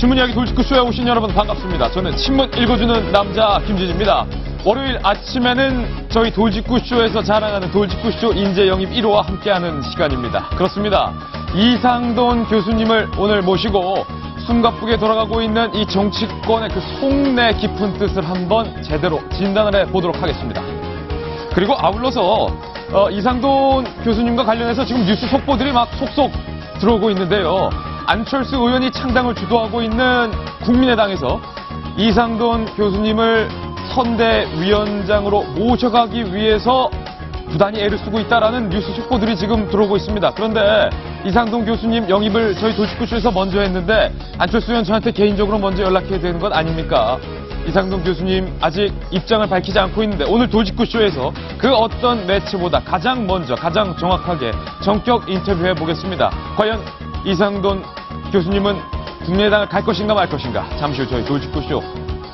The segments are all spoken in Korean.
신문 이야기 돌직구쇼에 오신 여러분 반갑습니다. 저는 신문 읽어주는 남자 김진입니다. 월요일 아침에는 저희 돌직구쇼에서 자랑하는 돌직구쇼 인재 영입 1호와 함께하는 시간입니다. 그렇습니다. 이상돈 교수님을 오늘 모시고 숨가쁘게 돌아가고 있는 이 정치권의 그 속내 깊은 뜻을 한번 제대로 진단을 해보도록 하겠습니다. 그리고 아울러서 이상돈 교수님과 관련해서 지금 뉴스 속보들이 막 속속 들어오고 있는데요. 안철수 의원이 창당을 주도하고 있는 국민의당에서 이상돈 교수님을 선대위원장으로 모셔가기 위해서 부단히 애를 쓰고 있다라는 뉴스 속보들이 지금 들어오고 있습니다. 그런데 이상돈 교수님 영입을 저희 돌직구쇼에서 먼저 했는데 안철수 의원 저한테 개인적으로 먼저 연락해야 되는 것 아닙니까? 이상돈 교수님 아직 입장을 밝히지 않고 있는데 오늘 돌직구쇼에서 그 어떤 매체보다 가장 먼저 가장 정확하게 전격 인터뷰해 보겠습니다. 과연 이상돈 교수님은 국민의당을 갈 것인가 말 것인가 잠시 후 저희 돌직구쇼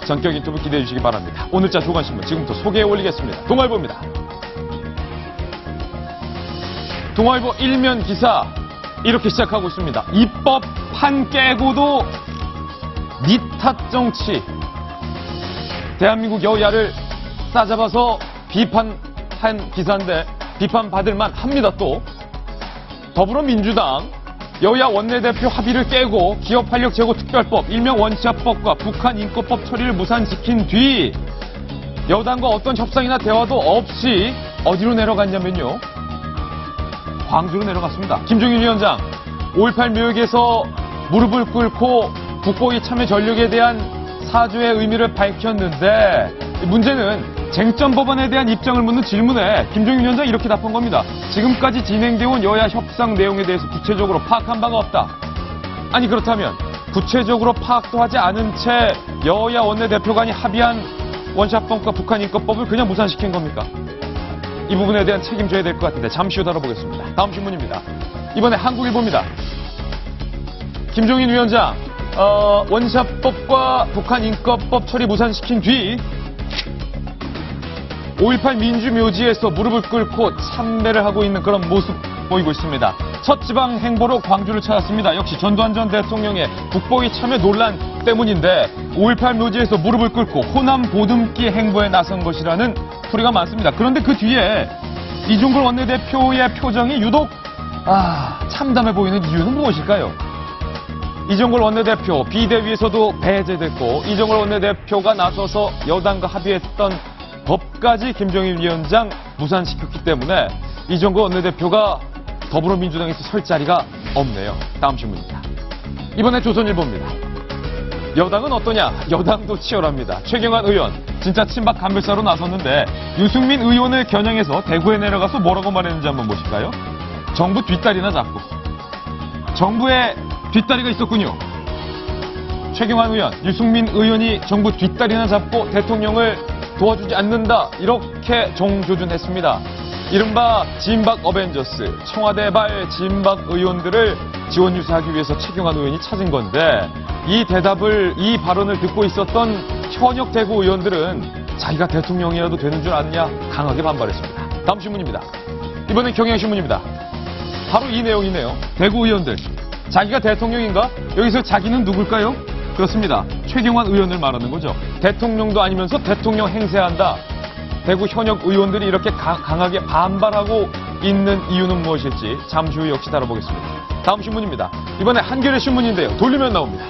전격 인터뷰 기대해 주시기 바랍니다. 오늘자 조간신문 지금부터 소개해 올리겠습니다. 동아일보입니다. 동아일보 일면 기사 이렇게 시작하고 있습니다. 입법판 깨고도 니 탓 정치. 대한민국 여야를 싸잡아서 비판한 기사인데 비판받을만 합니다. 또 더불어민주당 여야 원내대표 합의를 깨고 기업활력 제고 특별법, 일명 원시합법과 북한 인권법 처리를 무산시킨 뒤 여당과 어떤 협상이나 대화도 없이 어디로 내려갔냐면요. 광주로 내려갔습니다. 김종인 위원장 5.18 묘역에서 무릎을 꿇고 국보위 참여 전력에 대한 사죄의 의미를 밝혔는데 문제는 쟁점 법안에 대한 입장을 묻는 질문에 김종인 위원장이 이렇게 답한 겁니다. 지금까지 진행되어 온 여야 협상 내용에 대해서 구체적으로 파악한 바가 없다. 아니 그렇다면 구체적으로 파악도 하지 않은 채 여야 원내대표 간이 합의한 원시합법과 북한 인권법을 그냥 무산시킨 겁니까? 이 부분에 대한 책임져야 될 것 같은데 잠시 후 다뤄보겠습니다. 다음 신문입니다. 이번에 한국일보입니다. 김종인 위원장 원시합법과 북한 인권법 처리 무산시킨 뒤 5.18 민주묘지에서 무릎을 꿇고 참배를 하고 있는 그런 모습 보이고 있습니다. 첫 지방 행보로 광주를 찾았습니다. 역시 전두환 전 대통령의 국보위 참여 논란 때문인데 5.18 묘지에서 무릎을 꿇고 호남 보듬기 행보에 나선 것이라는 풀이가 많습니다. 그런데 그 뒤에 이종걸 원내대표의 표정이 유독 참담해 보이는 이유는 무엇일까요? 이종걸 원내대표 비대위에서도 배제됐고 이종걸 원내대표가 나서서 여당과 합의했던 법까지 김종인 위원장 무산시켰기 때문에 이종걸 원내대표가 더불어민주당에서 설 자리가 없네요. 다음 신문입니다. 이번에 조선일보입니다. 여당은 어떠냐? 여당도 치열합니다. 최경환 의원 진짜 친박 감별사로 나섰는데 유승민 의원을 겨냥해서 대구에 내려가서 뭐라고 말했는지 한번 보실까요? 정부 뒷다리나 잡고. 정부의 뒷다리가 있었군요. 최경환 의원, 유승민 의원이 정부 뒷다리나 잡고 대통령을 도와주지 않는다. 이렇게 정조준했습니다. 이른바 진박 어벤져스, 청와대발 진박 의원들을 지원 유세하기 위해서 최경환 의원이 찾은 건데 이 대답을, 이 발언을 듣고 있었던 현역 대구 의원들은 자기가 대통령이라도 되는 줄 아느냐 강하게 반발했습니다. 다음 신문입니다. 이번엔 경향신문입니다. 바로 이 내용이네요. 대구 의원들. 자기가 대통령인가? 여기서 자기는 누굴까요? 그렇습니다. 최경환 의원을 말하는 거죠. 대통령도 아니면서 대통령 행세한다. 대구 현역 의원들이 이렇게 강하게 반발하고 있는 이유는 무엇일지 잠시 후 역시 다뤄보겠습니다. 다음 신문입니다. 이번에 한겨레 신문인데요. 돌리면 나옵니다.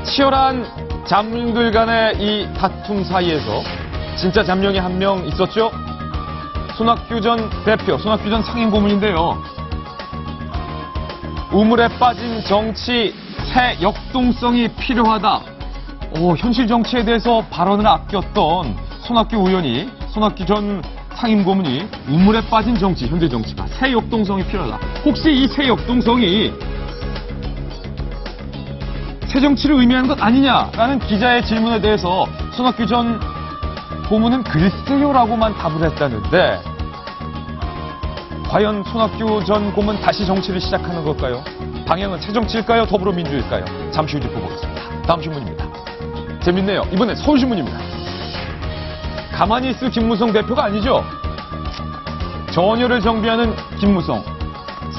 치열한 잠룡들 간의 이 다툼 사이에서 진짜 잠룡이 한 명 있었죠? 손학규 전 대표, 손학규 전 상임고문인데요. 우물에 빠진 정치, 새 역동성이 필요하다. 현실 정치에 대해서 발언을 아꼈던 손학규 의원이, 손학규 전 상임고문이 우물에 빠진 정치, 현재 정치가 새 역동성이 필요하다. 혹시 이 새 역동성이 새 정치를 의미하는 것 아니냐라는 기자의 질문에 대해서 손학규 전 고문은 글쎄요라고만 답을 했다는데 과연 손학규 전 고문 다시 정치를 시작하는 걸까요? 방향은 새정치일까요? 더불어민주일까요? 잠시 후 짚어보겠습니다. 다음 신문입니다. 재밌네요. 이번엔 서울신문입니다. 가만히 있을 김무성 대표가 아니죠. 전열을 정비하는 김무성.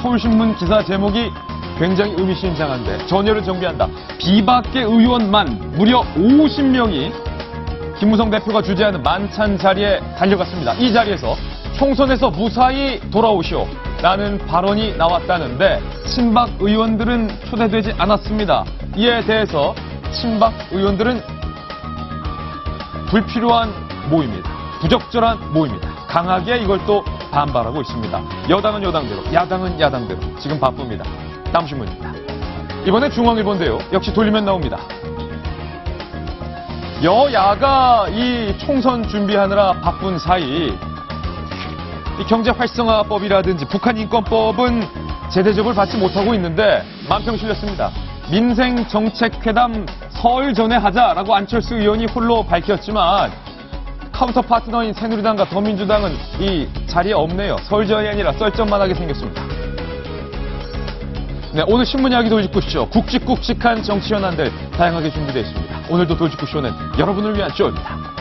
서울신문 기사 제목이 굉장히 의미심장한데 전열을 정비한다. 비박계 의원만 무려 50명이 김무성 대표가 주재하는 만찬 자리에 달려갔습니다. 이 자리에서 총선에서 무사히 돌아오시오 라는 발언이 나왔다는데 친박 의원들은 초대되지 않았습니다. 이에 대해서 친박 의원들은 불필요한 모임이다. 부적절한 모임이다. 강하게 이걸 또 반발하고 있습니다. 여당은 여당대로, 야당은 야당대로 지금 바쁩니다. 다음 신문입니다. 이번에 중앙일보인데요. 역시 돌리면 나옵니다. 여야가 이 총선 준비하느라 바쁜 사이 이 경제활성화법이라든지 북한인권법은 제대접을 받지 못하고 있는데 만평 실렸습니다. 민생정책회담 설 전에 하자라고 안철수 의원이 홀로 밝혔지만 카운터 파트너인 새누리당과 더민주당은 이 자리에 없네요. 설 전이 아니라 썰전만 하게 생겼습니다. 네, 오늘 신문 이야기 돌직구쇼. 굵직굵직한 정치 현안들 다양하게 준비되어 있습니다. 오늘도 돌직구쇼는 여러분을 위한 쇼입니다.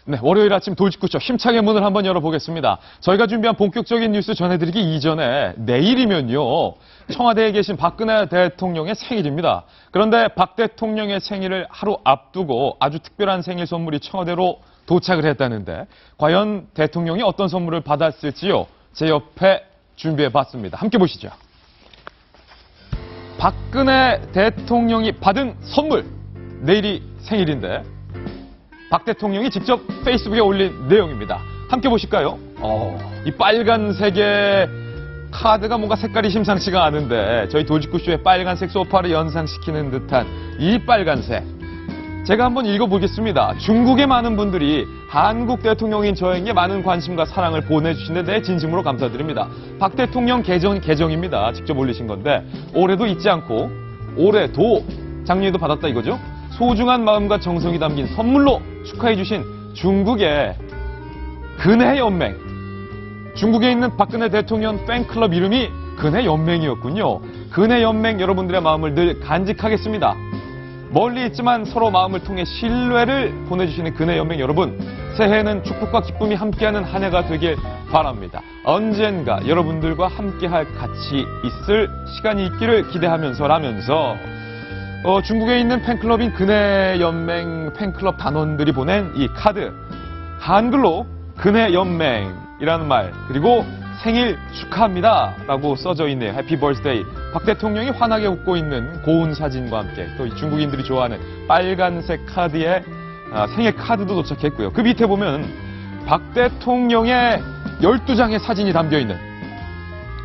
네, 월요일 아침 돌직구쇼 힘차게 문을 한번 열어보겠습니다. 저희가 준비한 본격적인 뉴스 전해드리기 이전에 내일이면요. 청와대에 계신 박근혜 대통령의 생일입니다. 그런데 박 대통령의 생일을 하루 앞두고 아주 특별한 생일 선물이 청와대로 도착을 했다는데 과연 대통령이 어떤 선물을 받았을지요? 제 옆에 준비해봤습니다. 함께 보시죠. 박근혜 대통령이 받은 선물. 내일이 생일인데 박 대통령이 직접 페이스북에 올린 내용입니다. 함께 보실까요? 이 빨간색의 카드가 뭔가 색깔이 심상치가 않은데 저희 돌직구쇼의 빨간색 소파를 연상시키는 듯한 이 빨간색. 제가 한번 읽어보겠습니다. 중국의 많은 분들이 한국 대통령인 저에게 많은 관심과 사랑을 보내주신 데 진심으로 감사드립니다. 박 대통령 계정입니다. 직접 올리신 건데 올해도 잊지 않고 올해도 작년에도 받았다 이거죠? 소중한 마음과 정성이 담긴 선물로 축하해주신 중국의 근해연맹. 중국에 있는 박근혜 대통령 팬클럽 이름이 근해연맹이었군요. 근해연맹 여러분들의 마음을 늘 간직하겠습니다. 멀리 있지만 서로 마음을 통해 신뢰를 보내주시는 근해연맹 여러분. 새해에는 축복과 기쁨이 함께하는 한 해가 되길 바랍니다. 언젠가 여러분들과 함께할 가치 있을 시간이 있기를 기대하면서라면서 중국에 있는 팬클럽인 근해연맹 팬클럽 단원들이 보낸 이 카드, 한글로 근해연맹이라는 말, 그리고 생일 축하합니다 라고 써져 있네요. 해피 벌스데이. 박 대통령이 환하게 웃고 있는 고운 사진과 함께 또 이 중국인들이 좋아하는 빨간색 카드에 생일 카드도 도착했고요. 그 밑에 보면 박 대통령의 12장의 사진이 담겨있는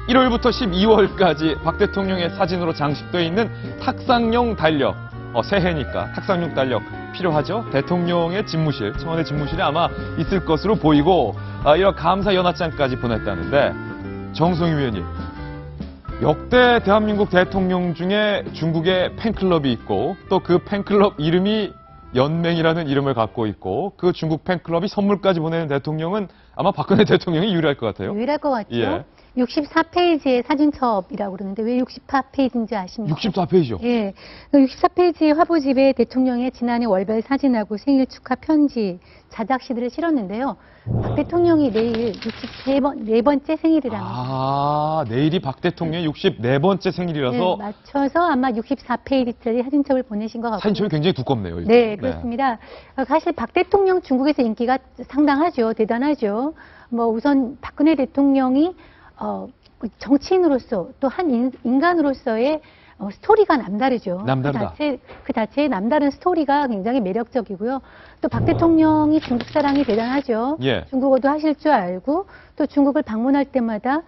1월부터 12월까지 박 대통령의 사진으로 장식되어 있는 탁상용 달력. 새해니까 탁상용 달력 필요하죠? 대통령의 집무실, 청와대 집무실에 아마 있을 것으로 보이고 이런 감사 연하장까지 보냈다는데 정성희 위원님, 역대 대한민국 대통령 중에 중국의 팬클럽이 있고 또 그 팬클럽 이름이 연맹이라는 이름을 갖고 있고 그 중국 팬클럽이 선물까지 보내는 대통령은 아마 박근혜 대통령이 유일할 것 같아요. 유일할 것 같죠. 예. 64페이지의 사진첩이라고 그러는데 왜 64페이지인지 아십니까? 64페이지요? 예. 64페이지의 화보집에 대통령의 지난해 월별 사진하고 생일 축하 편지, 자작시들을 실었는데요. 박 대통령이 내일 64번째 생일이랍니다. 내일이 박 대통령의 64번째 생일이라서 네, 맞춰서 아마 64페이지짜리 사진첩을 보내신 것 같고. 사진첩이 굉장히 두껍네요. 이거. 네, 그렇습니다. 사실 박 대통령 중국에서 인기가 상당하죠. 대단하죠. 우선 박근혜 대통령이 정치인으로서 또 한 인간으로서의 스토리가 남다르죠. 남다르다. 그 자체의 남다른 스토리가 굉장히 매력적이고요. 또 박 대통령이 중국 사랑이 대단하죠. 예. 중국어도 하실 줄 알고 또 중국을 방문할 때마다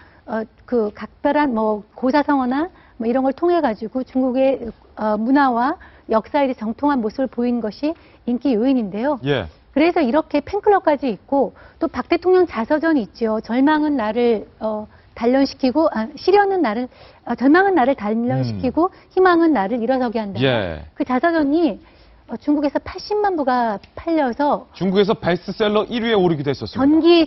그 각별한 고사성어나 이런 걸 통해 가지고 중국의 문화와 역사에 정통한 모습을 보인 것이 인기 요인인데요. 예. 그래서 이렇게 팬클럽까지 있고 또 박 대통령 자서전이 있죠. 절망은 나를 단련시키고 절망은 나를 단련시키고 희망은 나를 일어서게 한다. 예. 그 자서전이 중국에서 80만 부가 팔려서 중국에서 베스트셀러 1위에 오르기도 했었습니다. 전기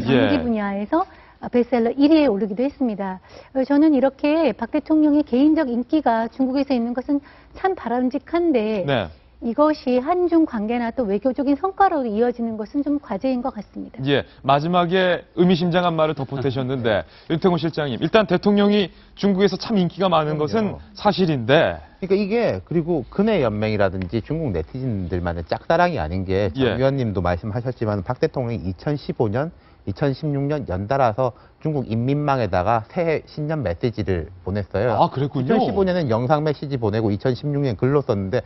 예. 분야에서 베스트셀러 1위에 오르기도 했습니다. 저는 이렇게 박 대통령의 개인적 인기가 중국에서 있는 것은 참 바람직한데 네. 이것이 한중 관계나 또 외교적인 성과로 이어지는 것은 좀 과제인 것 같습니다. 예, 마지막에 의미심장한 말을 덧보태셨는데 윤태곤 실장님, 일단 대통령이 중국에서 참 인기가 많은 것은 사실인데 그러니까 이게 그리고 근해 연맹이라든지 중국 네티즌들만의 짝사랑이 아닌 게 정 예. 의원님도 말씀하셨지만 박 대통령이 2015년, 2016년 연달아서 중국 인민망에다가 새해 신년 메시지를 보냈어요. 아, 그랬군요. 2015년은 영상 메시지 보내고 2016년 글로 썼는데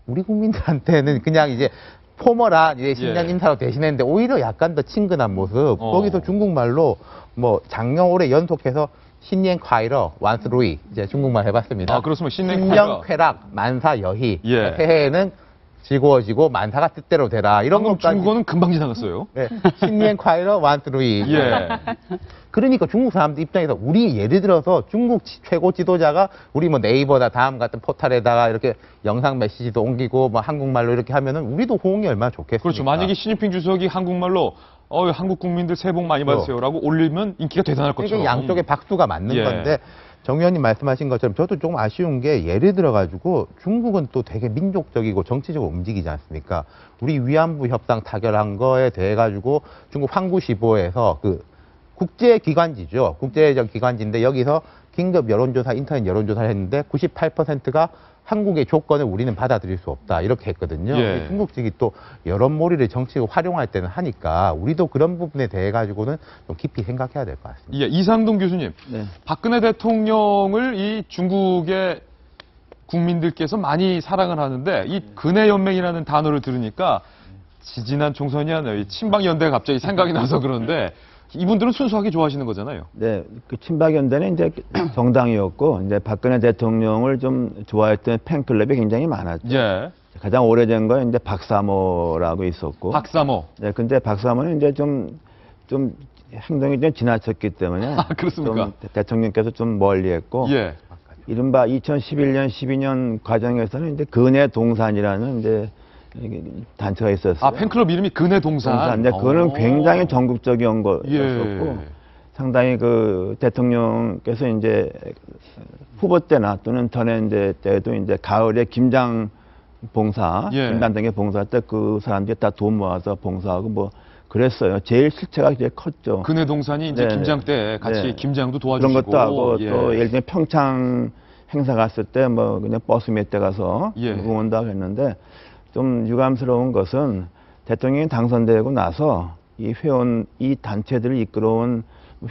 우리 국민들한테는 그냥 이제 포멀한 이제 신년 예. 인사로 대신했는데 오히려 약간 더 친근한 모습. 거기서 중국말로 뭐 작년 올해 연속해서 신년 콰이러 완스루이 이제 중국말 해봤습니다. 아, 그렇습니다. 신년 신년 쾌락 만사 여희. 예. 새해에는 즐거워지고 만사가 뜻대로 되라. 이런 방금 것까지. 중국어는 금방 지나갔어요. 네. 신년 콰이러 완스루이. 예. 그러니까 중국 사람들 입장에서 우리 예를 들어서 중국 최고 지도자가 우리 뭐 네이버나 다음 같은 포털에다가 이렇게 영상 메시지도 옮기고 뭐 한국말로 이렇게 하면은 우리도 호응이 얼마나 좋겠습니까? 그렇죠. 만약에 시진핑 주석이 한국말로 한국 국민들 새해 복 많이 받으세요라고 올리면 인기가 대단할 것처럼. 그러니까 양쪽에 박수가 맞는 예. 건데 정 의원님 말씀하신 것처럼 저도 조금 아쉬운 게 예를 들어가지고 중국은 또 되게 민족적이고 정치적으로 움직이지 않습니까? 우리 위안부 협상 타결한 거에 대해 가지고 중국 황구시보에서 그 국제기관지죠. 국제적 기관지인데 여기서 긴급 여론조사, 인터넷 여론조사를 했는데 98%가 한국의 조건을 우리는 받아들일 수 없다. 이렇게 했거든요. 예. 중국 측이 또 여론몰이를 정치적으로 활용할 때는 하니까 우리도 그런 부분에 대해 가지고는 좀 깊이 생각해야 될 것 같습니다. 예, 이상동 교수님. 네. 박근혜 대통령을 이 중국의 국민들께서 많이 사랑을 하는데 이 근해연맹이라는 단어를 들으니까 지지난 총선이었나요? 이 친박연대가 갑자기 생각이 나서 그런데 이분들은 순수하게 좋아하시는 거잖아요. 네, 그 친박연대는 이제 정당이었고, 이제 박근혜 대통령을 좀 좋아했던 팬클럽이 굉장히 많았죠. 예. 가장 오래된 건 이제 박사모라고 있었고. 박사모. 네, 근데 박사모는 이제 좀 행동이 좀 지나쳤기 때문에. 아, 그렇습니까? 좀 대통령께서 좀 멀리 했고. 예. 이른바 2011년, 12년 과정에서는 이제 근해동산이라는 이제 단체가 있었어요. 아, 팬클럽 이름이 근해동산. 근데 그거는 오. 굉장히 전국적인 거였었고. 예. 상당히 그 대통령께서 이제 후보 때나 또는 전에 이제 때도 이제 가을에 김장 봉사, 예. 김단장에 봉사할 때 그 사람들이 다 돈 모아서 봉사하고 뭐 그랬어요. 제일 실체가 제일 컸죠. 근해동산이 이제 네네. 김장 때 같이 네. 김장도 도와주시고. 그런 것도 하고 예. 또 예를 들면 평창 행사 갔을 때 뭐 그냥 버스 몇 대 가서 예. 응원도 하고 했는데 좀 유감스러운 것은 대통령이 당선되고 나서 이 회원, 이 단체들을 이끌어온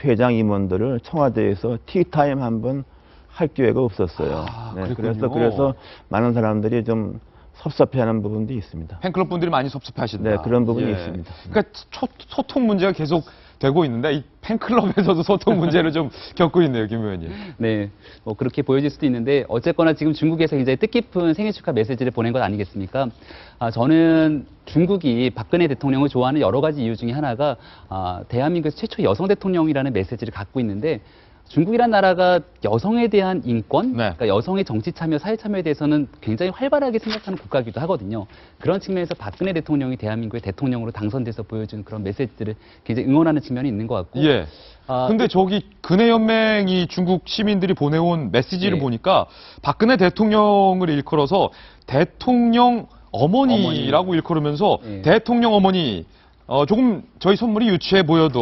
회장 임원들을 청와대에서 티타임 한번 할 기회가 없었어요. 아, 네, 그랬군요. 그래서 많은 사람들이 좀 섭섭해하는 부분도 있습니다. 팬클럽 분들이 많이 섭섭해하신다. 네, 그런 부분이 있습니다. 그러니까 소통 문제가 계속 되고 있는데 이 팬클럽에서도 소통 문제를 좀 겪고 있네요, 김 의원님. 네, 뭐 그렇게 보여질 수도 있는데 어쨌거나 지금 중국에서 굉장히 뜻깊은 생일 축하 메시지를 보낸 것 아니겠습니까? 저는 중국이 박근혜 대통령을 좋아하는 여러 가지 이유 중에 하나가 대한민국에서 최초 여성 대통령이라는 메시지를 갖고 있는데 중국이란 나라가 여성에 대한 인권, 네. 그러니까 여성의 정치 참여, 사회 참여에 대해서는 굉장히 활발하게 생각하는 국가이기도 하거든요. 그런 측면에서 박근혜 대통령이 대한민국의 대통령으로 당선돼서 보여준 그런 메시지들을 굉장히 응원하는 측면이 있는 것 같고. 예. 근데 저기 근해연맹이 중국 시민들이 보내온 메시지를 예. 보니까 박근혜 대통령을 일컬어서 대통령 어머니라고 일컬으면서 예. 대통령 어머니 조금 저희 선물이 유치해 보여도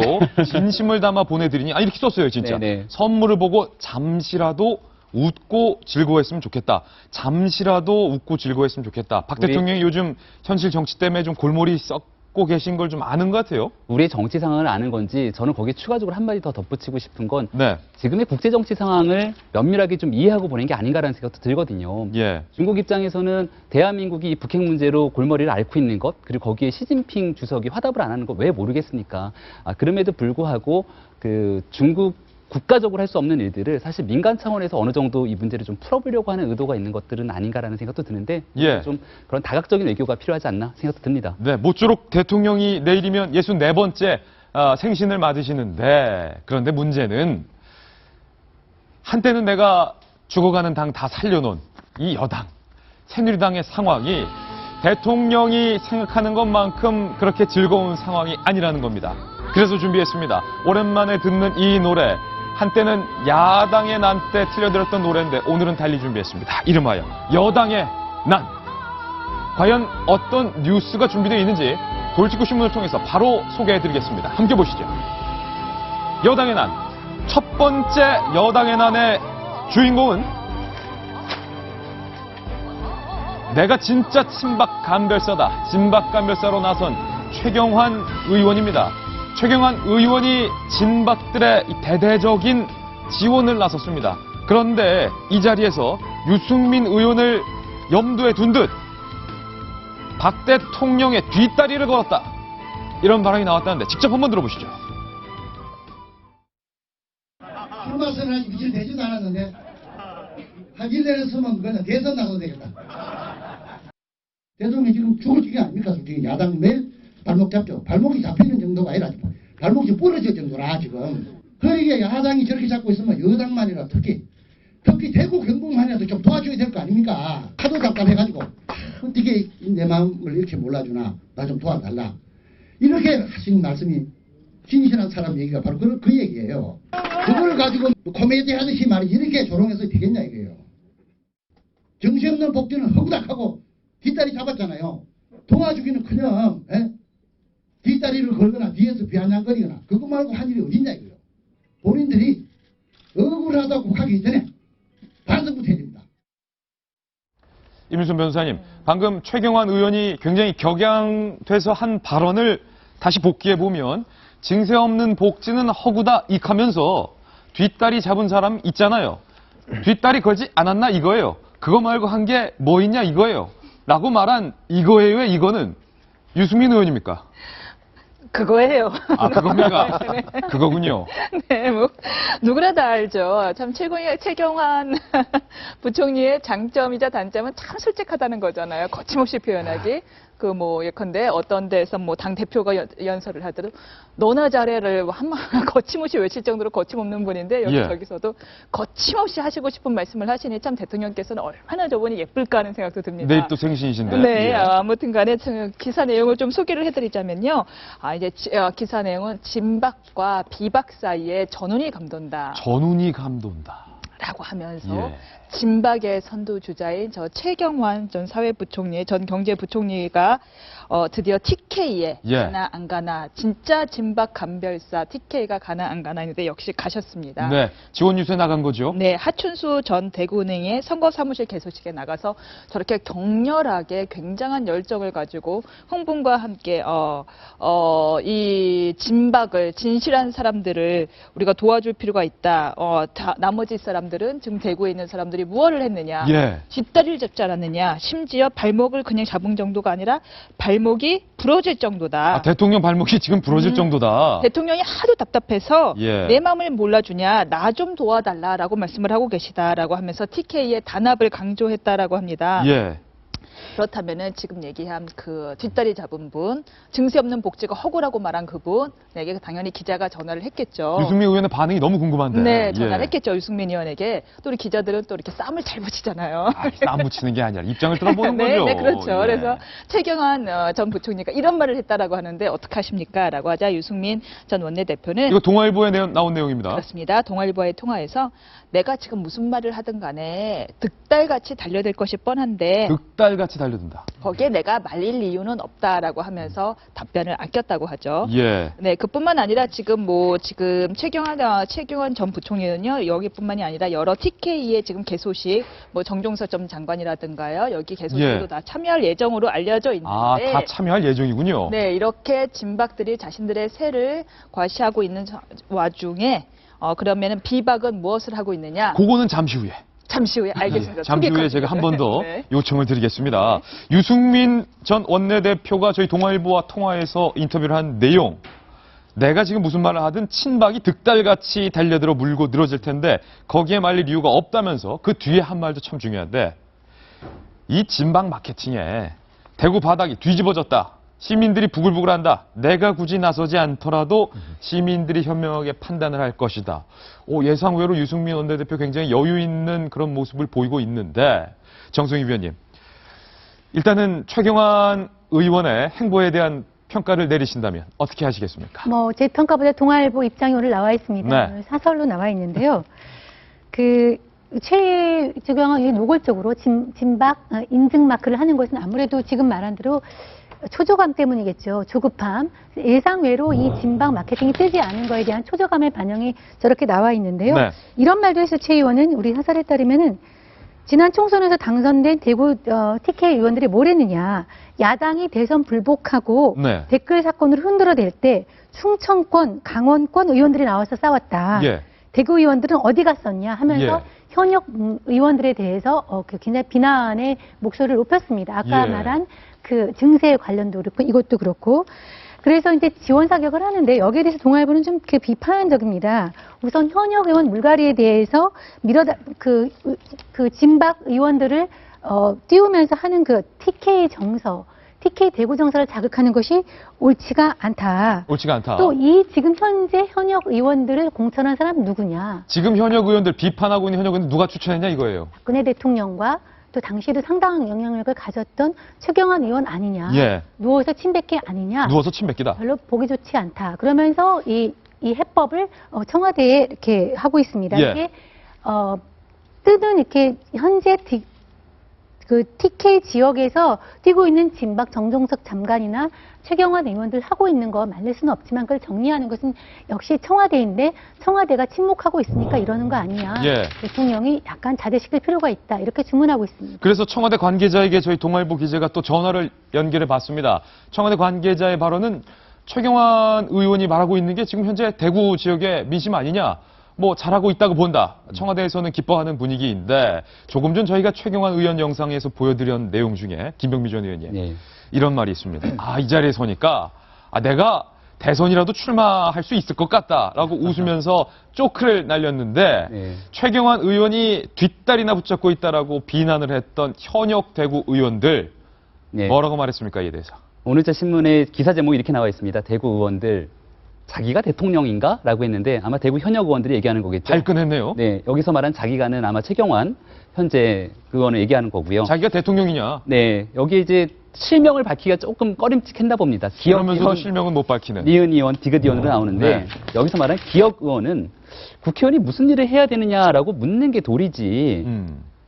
진심을 담아 보내드리니 이렇게 썼어요 진짜. 네네. 선물을 보고 잠시라도 웃고 즐거워했으면 좋겠다. 잠시라도 웃고 즐거워했으면 좋겠다. 박 우리- 대통령이 요즘 현실 정치 때문에 좀 골머리 썩고 계신 걸 좀 아는 것 같아요. 우리의 정치 상황을 아는 건지 저는 거기에 추가적으로 한마디 더 덧붙이고 싶은 건 네. 지금의 국제 정치 상황을 면밀하게 좀 이해하고 보낸 게 아닌가라는 생각도 들거든요. 예. 중국 입장에서는 대한민국이 이 북핵 문제로 골머리를 앓고 있는 것, 그리고 거기에 시진핑 주석이 화답을 안 하는 거 왜 모르겠습니까? 그럼에도 불구하고 그 중국 국가적으로 할 수 없는 일들을 사실 민간 차원에서 어느 정도 이 문제를 좀 풀어보려고 하는 의도가 있는 것들은 아닌가라는 생각도 드는데 예. 좀 그런 다각적인 외교가 필요하지 않나 생각도 듭니다. 네, 모쪼록 대통령이 내일이면 64번째 생신을 맞으시는데 그런데 문제는 한때는 내가 죽어가는 당 다 살려놓은 이 여당 새누리당의 상황이 대통령이 생각하는 것만큼 그렇게 즐거운 상황이 아니라는 겁니다. 그래서 준비했습니다. 오랜만에 듣는 이 노래. 한때는 야당의 난 때 틀려들었던 노래인데 오늘은 달리 준비했습니다. 이름하여 여당의 난. 과연 어떤 뉴스가 준비되어 있는지 돌직구 신문을 통해서 바로 소개해드리겠습니다. 함께 보시죠. 여당의 난. 첫 번째 여당의 난의 주인공은 내가 진짜 친박 간별사다. 진박 간별사로 나선 최경환 의원입니다. 최경환 의원이 진박들의 대대적인 지원을 나섰습니다. 그런데 이 자리에서 유승민 의원을 염두에 둔 듯 박 대통령의 뒷다리를 걸었다. 이런 발언이 나왔다는데 직접 한번 들어보시죠. 출마선을 아직 미칠 되지도 않았는데 한 1년에 쓰면 그냥 대선 나가도 되겠다. 대통령이 지금 죽을 지경 아닙니까? 솔직히 야당 매일 발목 잡죠. 발목이 잡히는 정도가 아니라 발목이 부러질 정도라 지금. 그러게 야당이 저렇게 잡고 있으면 여당만이라 특히 대구 경북만이라도 좀 도와줘야 될 거 아닙니까? 하도 답답해가지고 어떻게 내 마음을 이렇게 몰라주나 나 좀 도와달라. 이렇게 하신 말씀이 진실한 사람 얘기가 바로 그 얘기예요. 그걸 가지고 코미디 하듯이 말이 이렇게 조롱해서 되겠냐 이거예요. 정신없는 복지는 허구닥하고 뒷다리 잡았잖아요. 도와주기는 그냥 뒷다리를 걸거나 뒤에서 비아냥거리거나 그거 말고 한 일이 어딨냐 이거예요. 본인들이 억울하다고 하기 전에 반성부터 해야 됩니다. 임일순 변호사님, 방금 최경환 의원이 굉장히 격양돼서 한 발언을 다시 복기해보면 증세 없는 복지는 허구다 익하면서 뒷다리 잡은 사람 있잖아요. 뒷다리 걸지 않았나 이거예요. 그거 말고 한 게 뭐 있냐 이거예요. 라고 말한 이거예요. 이거는 유승민 의원입니까? 그거예요. 아, 그겁니까? 그거군요. 네, 뭐 누구나 다 알죠. 참 최경환 부총리의 장점이자 단점은 참 솔직하다는 거잖아요. 거침없이 표현하기. 그 뭐 예컨대 어떤 데서 뭐 당 대표가 연설을 하더라도 너나 잘해를 한번 거침없이 외칠 정도로 거침없는 분인데 여기저기서도 거침없이 하시고 싶은 말씀을 하시니 참 대통령께서는 얼마나 저분이 예쁠까 하는 생각도 듭니다. 내입도 생신이신데. 네, 아무튼간에 기사 내용을 좀 소개를 해드리자면요. 이제 기사 내용은 진박과 비박 사이에 전운이 감돈다. 전운이 감돈다. 라고 하면서 진박의 선두주자인 저 최경환 전 사회부총리, 전 경제부총리가 드디어 TK에 가나 안 가나, 진짜 진박 간별사 TK가 가나 안 가나 했는데 역시 가셨습니다. 네, 지원 뉴스에 나간 거죠? 네, 하춘수 전 대구은행의 선거사무실 개소식에 나가서 저렇게 격렬하게 굉장한 열정을 가지고 흥분과 함께 이 진박을 진실한 사람들을 우리가 도와줄 필요가 있다. 나머지 사람들은 지금 대구에 있는 사람들이 무엇을 했느냐? 뒷다리를 잡지 않았느냐? 심지어 발목을 그냥 잡은 정도가 아니라 발목이 부러질 정도다. 대통령 발목이 지금 부러질 정도다. 대통령이 하도 답답해서 내 마음을 몰라주냐, 나 좀 도와달라라고 말씀을 하고 계시다라고 하면서 TK의 단합을 강조했다라고 합니다. 그렇다면은 지금 얘기한 그 뒷다리 잡은 분, 증세 없는 복지가 허구라고 말한 그분에게 당연히 기자가 전화를 했겠죠. 유승민 의원의 반응이 너무 궁금한데. 네, 전화를 했겠죠. 유승민 의원에게. 또 우리 기자들은 또 이렇게 쌈을 잘 붙이잖아요. 쌈 붙이는 게 아니라 입장을 들어보는 거죠. 네, 그렇죠. 그래서 최경환 전 부총리가 이런 말을 했다라고 하는데 어떡하십니까? 라고 하자 유승민 전 원내대표는 이거 동아일보에 나온 내용입니다. 그렇습니다. 동아일보와의 통화에서 내가 지금 무슨 말을 하든 간에 득달같이 달려들 것이 뻔한데 득달같이 달려든다. 거기에 내가 말릴 이유는 없다라고 하면서 답변을 아꼈다고 하죠. 네, 그뿐만 아니라 지금 최경환 전 부총리는요, 여기뿐만이 아니라 여러 TK의 지금 개소식, 뭐 정종서 전 장관이라든가요, 여기 개소식도 다 참여할 예정으로 알려져 있는데. 다 참여할 예정이군요. 네, 이렇게 진박들이 자신들의 세를 과시하고 있는 와중에 그러면은 비박은 무엇을 하고 있느냐? 그거는 잠시 후에. 잠시 후에 알겠습니다. 잠시 후에 제가 한 번 더 요청을 드리겠습니다. 유승민 전 원내대표가 저희 동아일보와 통화해서 인터뷰를 한 내용. 내가 지금 무슨 말을 하든 친박이 득달같이 달려들어 물고 늘어질 텐데 거기에 말릴 이유가 없다면서 그 뒤에 한 말도 참 중요한데 이 진박 마케팅에 대구 바닥이 뒤집어졌다. 시민들이 부글부글한다. 내가 굳이 나서지 않더라도 시민들이 현명하게 판단을 할 것이다. 예상외로 유승민 원내대표 굉장히 여유 있는 그런 모습을 보이고 있는데 정성희 위원님, 일단은 최경환 의원의 행보에 대한 평가를 내리신다면 어떻게 하시겠습니까? 뭐 제 평가보다 동아일보 입장이 오늘 나와 있습니다. 네. 오늘 사설로 나와 있는데요. 최경환 의원이 노골적으로 진박 인증 마크를 하는 것은 아무래도 지금 말한 대로 초조감 때문이겠죠. 조급함. 예상외로 이 진박 마케팅이 뜨지 않은 거에 대한 초조감의 반영이 저렇게 나와 있는데요. 네. 이런 말도 해서 최 의원은 우리 사설에 따르면은 지난 총선에서 당선된 대구 TK 의원들이 뭘 했느냐. 야당이 대선 불복하고 네. 댓글 사건을 흔들어댈 때 충청권, 강원권 의원들이 나와서 싸웠다. 예. 대구 의원들은 어디 갔었냐 하면서 예. 현역 의원들에 대해서 굉장히 비난의 목소리를 높였습니다. 아까 예. 말한 그 증세 관련도 그렇고 이것도 그렇고. 그래서 이제 지원 사격을 하는데 여기에 대해서 동아일보는 좀 이렇게 비판적입니다. 우선 현역 의원 물갈이에 대해서 그 진박 의원들을 띄우면서 하는 그 TK 정서, TK 대구 정서를 자극하는 것이 옳지가 않다. 옳지가 않다. 또 이 지금 현재 현역 의원들을 공천한 사람 누구냐? 지금 현역 의원들 비판하고 있는 현역 의원들 누가 추천했냐 이거예요. 박근혜 대통령과 또 당시에도 상당한 영향력을 가졌던 최경환 의원 아니냐? 예. 누워서 침뱉기 아니냐? 누워서 침 뱉기다. 별로 보기 좋지 않다. 그러면서 이 해법을 청와대에 이렇게 하고 있습니다. 예. 이게 뜨는 이렇게 현재 그 TK 지역에서 뛰고 있는 진박 정종석 장관이나 최경환 의원들 하고 있는 거 말릴 수는 없지만 그걸 정리하는 것은 역시 청와대인데 청와대가 침묵하고 있으니까 이러는 거 아니냐. 예. 대통령이 약간 자제시킬 필요가 있다. 이렇게 주문하고 있습니다. 그래서 청와대 관계자에게 저희 동아일보 기자가 또 전화를 연결해 봤습니다. 청와대 관계자의 발언은 최경환 의원이 말하고 있는 게 지금 현재 대구 지역의 민심 아니냐. 뭐 잘하고 있다고 본다. 청와대에서는 기뻐하는 분위기인데 조금 전 저희가 최경환 의원 영상에서 보여드린 내용 중에 김병미 전 의원님 네. 이런 말이 있습니다. 이 자리에 서니까 내가 대선이라도 출마할 수 있을 것 같다라고 웃으면서 쪼크를 날렸는데 네. 최경환 의원이 뒷다리나 붙잡고 있다라고 비난을 했던 현역 대구 의원들 네. 뭐라고 말했습니까? 이에 대해서. 오늘자 신문에 기사 제목이 이렇게 나와 있습니다. 대구 의원들 자기가 대통령인가? 라고 했는데 아마 대구 현역 의원들이 얘기하는 거겠죠. 발끈했네요. 네, 여기서 말한 자기가는 아마 최경환 현재 의원을 얘기하는 거고요. 자기가 대통령이냐? 네, 여기 이제 실명을 밝히기가 조금 꺼림칙했나 봅니다. 그러면서도 실명은 못 밝히는. 니은 의원, 디귿 의원으로 나오는데 네. 여기서 말한 기억 의원은 국회의원이 무슨 일을 해야 되느냐라고 묻는 게 도리지.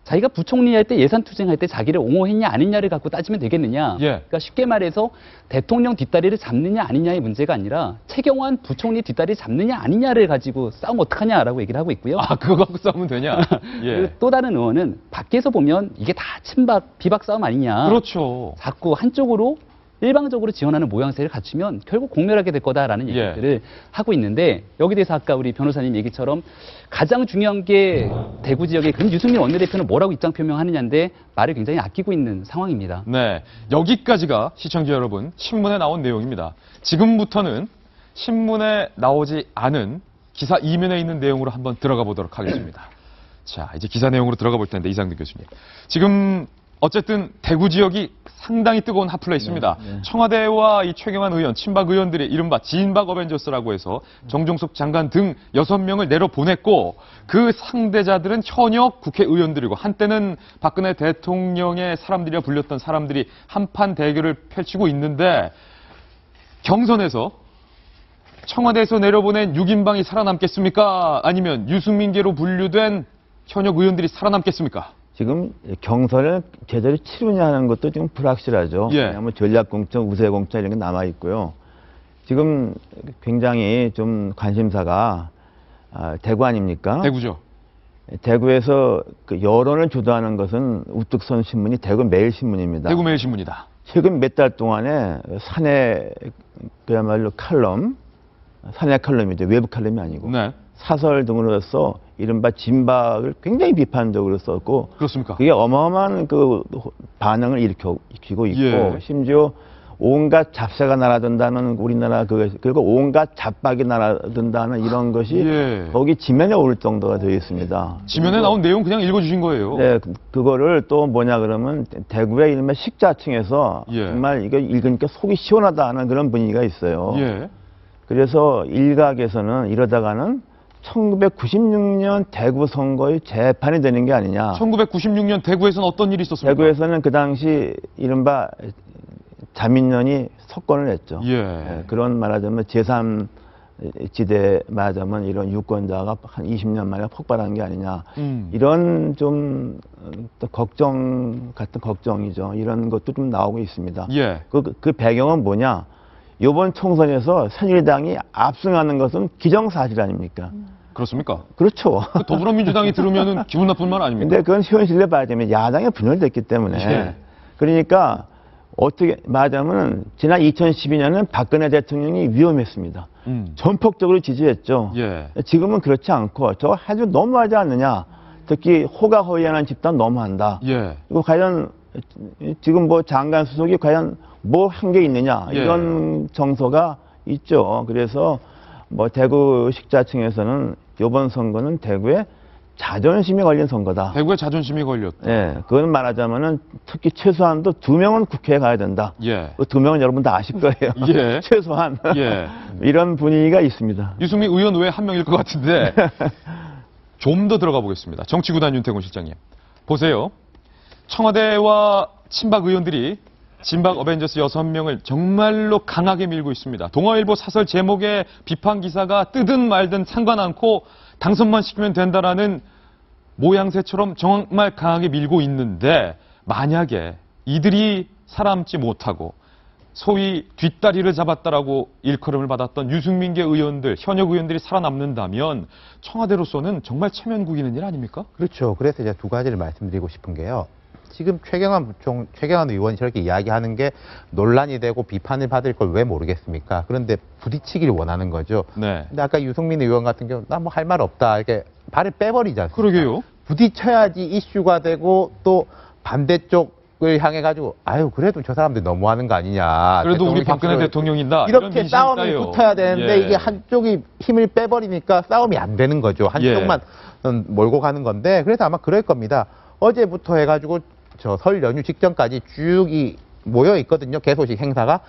자기가 부총리 할 때 예산 투쟁할 때 자기를 옹호했냐 아니냐를 갖고 따지면 되겠느냐. 예. 그러니까 쉽게 말해서 대통령 뒷다리를 잡느냐 아니냐의 문제가 아니라 최경환 부총리 뒷다리 잡느냐 아니냐를 가지고 싸우면 어떡하냐라고 얘기를 하고 있고요. 그거 갖고 싸우면 되냐? 예. 그리고 또 다른 의원은 밖에서 보면 이게 다 친박, 비박 싸움 아니냐. 그렇죠. 자꾸 한쪽으로 일방적으로 지원하는 모양새를 갖추면 결국 공멸하게 될 거다라는 예. 얘기들을 하고 있는데 여기 대해서 아까 우리 변호사님 얘기처럼 가장 중요한 게 대구 지역의 그럼 유승민 원내대표는 뭐라고 입장 표명하느냐인데 말을 굉장히 아끼고 있는 상황입니다. 네, 여기까지가 시청자 여러분 신문에 나온 내용입니다. 지금부터는 신문에 나오지 않은 기사 이면에 있는 내용으로 한번 들어가 보도록 하겠습니다. 자, 이제 기사 내용으로 들어가 볼 텐데 이상득 교수님. 지금 어쨌든 대구 지역이 상당히 뜨거운 핫플레 있습니다. 청와대와 이 최경환 의원, 친박 의원들이 이른바 진박 어벤져스라고 해서 정종석 장관 등 6명을 내려보냈고 그 상대자들은 현역 국회의원들이고 한때는 박근혜 대통령의 사람들이라 불렸던 사람들이 한판 대결을 펼치고 있는데 경선에서 청와대에서 내려보낸 6인방이 살아남겠습니까? 아니면 유승민계로 분류된 현역 의원들이 살아남겠습니까? 지금 경선을 제대로 치르냐 하는 것도 지금 불확실하죠. 예. 왜냐하면 전략공천, 우세공천 이런 게 남아 있고요. 지금 굉장히 좀 관심사가 대구 아닙니까? 대구죠. 대구에서 그 여론을 주도하는 것은 우뚝 선 신문이 대구 매일신문입니다. 대구 매일신문이다. 최근 몇 달 동안에 사내 그야말로 칼럼, 사내 칼럼이죠. 외부 칼럼이 아니고. 네. 사설 등으로서 이른바 진박을 굉장히 비판적으로 썼고 그렇습니까? 그게 어마어마한 그 반응을 일으키고 있고 예. 심지어 온갖 잡새가 날아든다는 우리나라 그리고 온갖 잡박이 날아든다는 이런 것이 예. 거기 지면에 오를 정도가 되어 있습니다. 지면에 나온 내용 그냥 읽어주신 거예요. 네, 그거를 또 뭐냐 그러면 대구의 이른바 식자층에서 예. 정말 이거 읽으니까 속이 시원하다는 그런 분위기가 있어요. 예. 그래서 일각에서는 이러다가는 1996년 대구 선거의 재판이 되는 게 아니냐. 1996년 대구에서는 어떤 일이 있었습니까? 대구에서는 그 당시 이른바 자민련이 석권을 했죠. 예. 그런 말하자면 제3지대 말하자면 이런 유권자가 한 20년 만에 폭발한 게 아니냐. 이런 좀 또 걱정 같은 걱정이죠. 이런 것도 좀 나오고 있습니다. 예. 그 배경은 뭐냐? 이번 총선에서 새누리당이 압승하는 것은 기정사실 아닙니까? 그렇습니까? 그렇죠. 그 더불어민주당이 들으면은 기분 나쁜 말 아닙니까? 근데 그건 현실로 봐야 되면 야당이 분열됐기 때문에. 예. 그러니까 어떻게 말하자면 지난 2012년은 박근혜 대통령이 위험했습니다. 전폭적으로 지지했죠. 예. 지금은 그렇지 않고 저거 아주 너무하지 않느냐. 특히 호가호위하는 집단 너무한다. 예. 그리고 과연 지금 뭐 장관 수석이 과연 뭐 한 게 있느냐 예. 이런 정서가 있죠. 그래서 뭐 대구 식자층에서는 이번 선거는 대구에 자존심이 걸린 선거다. 대구에 자존심이 걸렸다. 예, 그건 말하자면은 특히 최소한도 2명은 국회에 가야 된다. 예. 그 2명은 여러분 다 아실 거예요. 예. 최소한 예. 이런 분위기가 있습니다. 유승민 의원 외에 한 명일 것 같은데 좀 더 들어가 보겠습니다. 정치구단 윤태곤 실장님. 보세요. 청와대와 친박 의원들이 진박 어벤져스 6명을 정말로 강하게 밀고 있습니다. 동아일보 사설 제목에 비판 기사가 뜨든 말든 상관 않고 당선만 시키면 된다라는 모양새처럼 정말 강하게 밀고 있는데 만약에 이들이 살아남지 못하고 소위 뒷다리를 잡았다라고 일컬음을 받았던 유승민계 의원들, 현역 의원들이 살아남는다면 청와대로서는 정말 체면구기는 일 아닙니까? 그렇죠. 그래서 이제 두 가지를 말씀드리고 싶은 게요. 지금 최경환 의원이 저렇게 이야기하는 게 논란이 되고 비판을 받을 걸 왜 모르겠습니까? 그런데 부딪히기를 원하는 거죠. 네. 근데 아까 유승민 의원 같은 경우 나 뭐 할 말 없다 이렇게 발을 빼버리지 않습니까? 그러게요. 부딪혀야지 이슈가 되고 또 반대쪽을 향해 가지고 아유 그래도 저 사람들 너무하는 거 아니냐. 그래도 우리 대통령 박근혜 캠프를 대통령이다. 이렇게 싸움이 있다요. 붙어야 되는데 예. 이게 한쪽이 힘을 빼버리니까 싸움이 안 되는 거죠. 한쪽만 몰고 가는 건데 그래서 아마 그럴 겁니다. 어제부터 해가지고 저 설 연휴 직전까지 쭉 모여 있거든요. 개소식 행사가.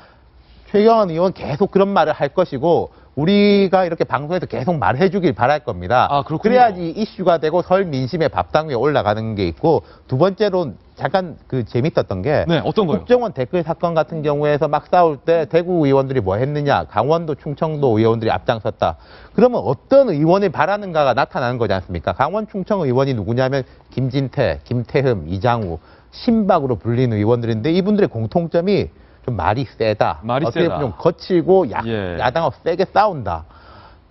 최경환 의원 계속 그런 말을 할 것이고 우리가 이렇게 방송에서 계속 말해 주길 바랄 겁니다. 아, 그렇군요. 그래야지 이슈가 되고 설 민심의 밥상 위에 올라가는 게 있고 두 번째로 잠깐 그 재밌었던 게 네, 어떤 거요? 국정원 댓글 사건 같은 경우에서 막 싸울 때 대구 의원들이 뭐 했느냐, 강원도, 충청도 의원들이 앞장섰다. 그러면 어떤 의원을 바라는가가 나타나는 거지 않습니까? 강원, 충청 의원이 누구냐면 김진태, 김태흠, 이장우, 신박으로 불리는 의원들인데 이분들의 공통점이 좀 말이 세다. 말이 어떻게 세다. 보면 좀 거칠고 예. 야당하고 세게 싸운다.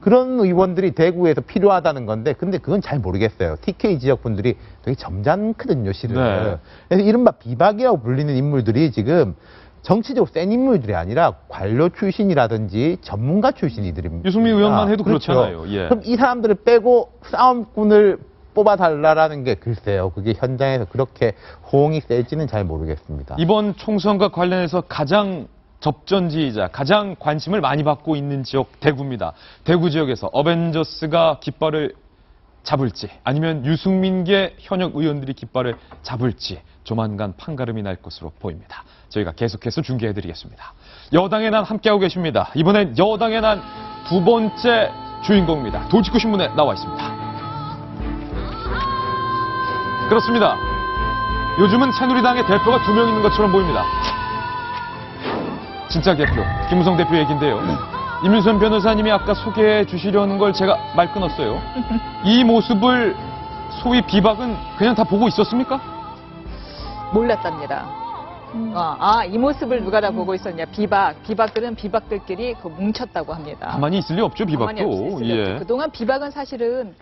그런 의원들이 대구에서 필요하다는 건데 근데 그건 잘 모르겠어요. TK 지역 분들이 되게 점잖거든요, 실은. 네. 그래서 이른바 비박이라고 불리는 인물들이 지금 정치적으로 센 인물들이 아니라 관료 출신이라든지 전문가 출신이들입니다. 유승민 의원만 해도 그렇죠. 그렇잖아요. 예. 그럼 이 사람들을 빼고 싸움꾼을 뽑아달라는 게 글쎄요. 그게 현장에서 그렇게 호응이 셀지는 잘 모르겠습니다. 이번 총선과 관련해서 가장 접전지이자 가장 관심을 많이 받고 있는 지역 대구입니다. 대구 지역에서 어벤져스가 깃발을 잡을지 아니면 유승민계 현역 의원들이 깃발을 잡을지 조만간 판가름이 날 것으로 보입니다. 저희가 계속해서 중계해드리겠습니다. 여당의 난 함께하고 계십니다. 이번엔 여당의 난 두 번째 주인공입니다. 돌직구 신문에 나와 있습니다. 그렇습니다. 요즘은 새누리당의 대표가 2명 있는 것처럼 보입니다. 진짜 대표, 김무성 대표 얘기인데요. 이민선 변호사님이 아까 소개해 주시려는 걸 제가 말 끊었어요. 이 모습을 소위 비박은 그냥 다 보고 있었습니까? 몰랐답니다. 이 모습을 누가 다 보고 있었냐. 비박들은 비박들끼리 뭉쳤다고 합니다. 가만히 있을 리 없죠, 가만히 비박도. 없을 리 없죠. 그동안 비박은 사실은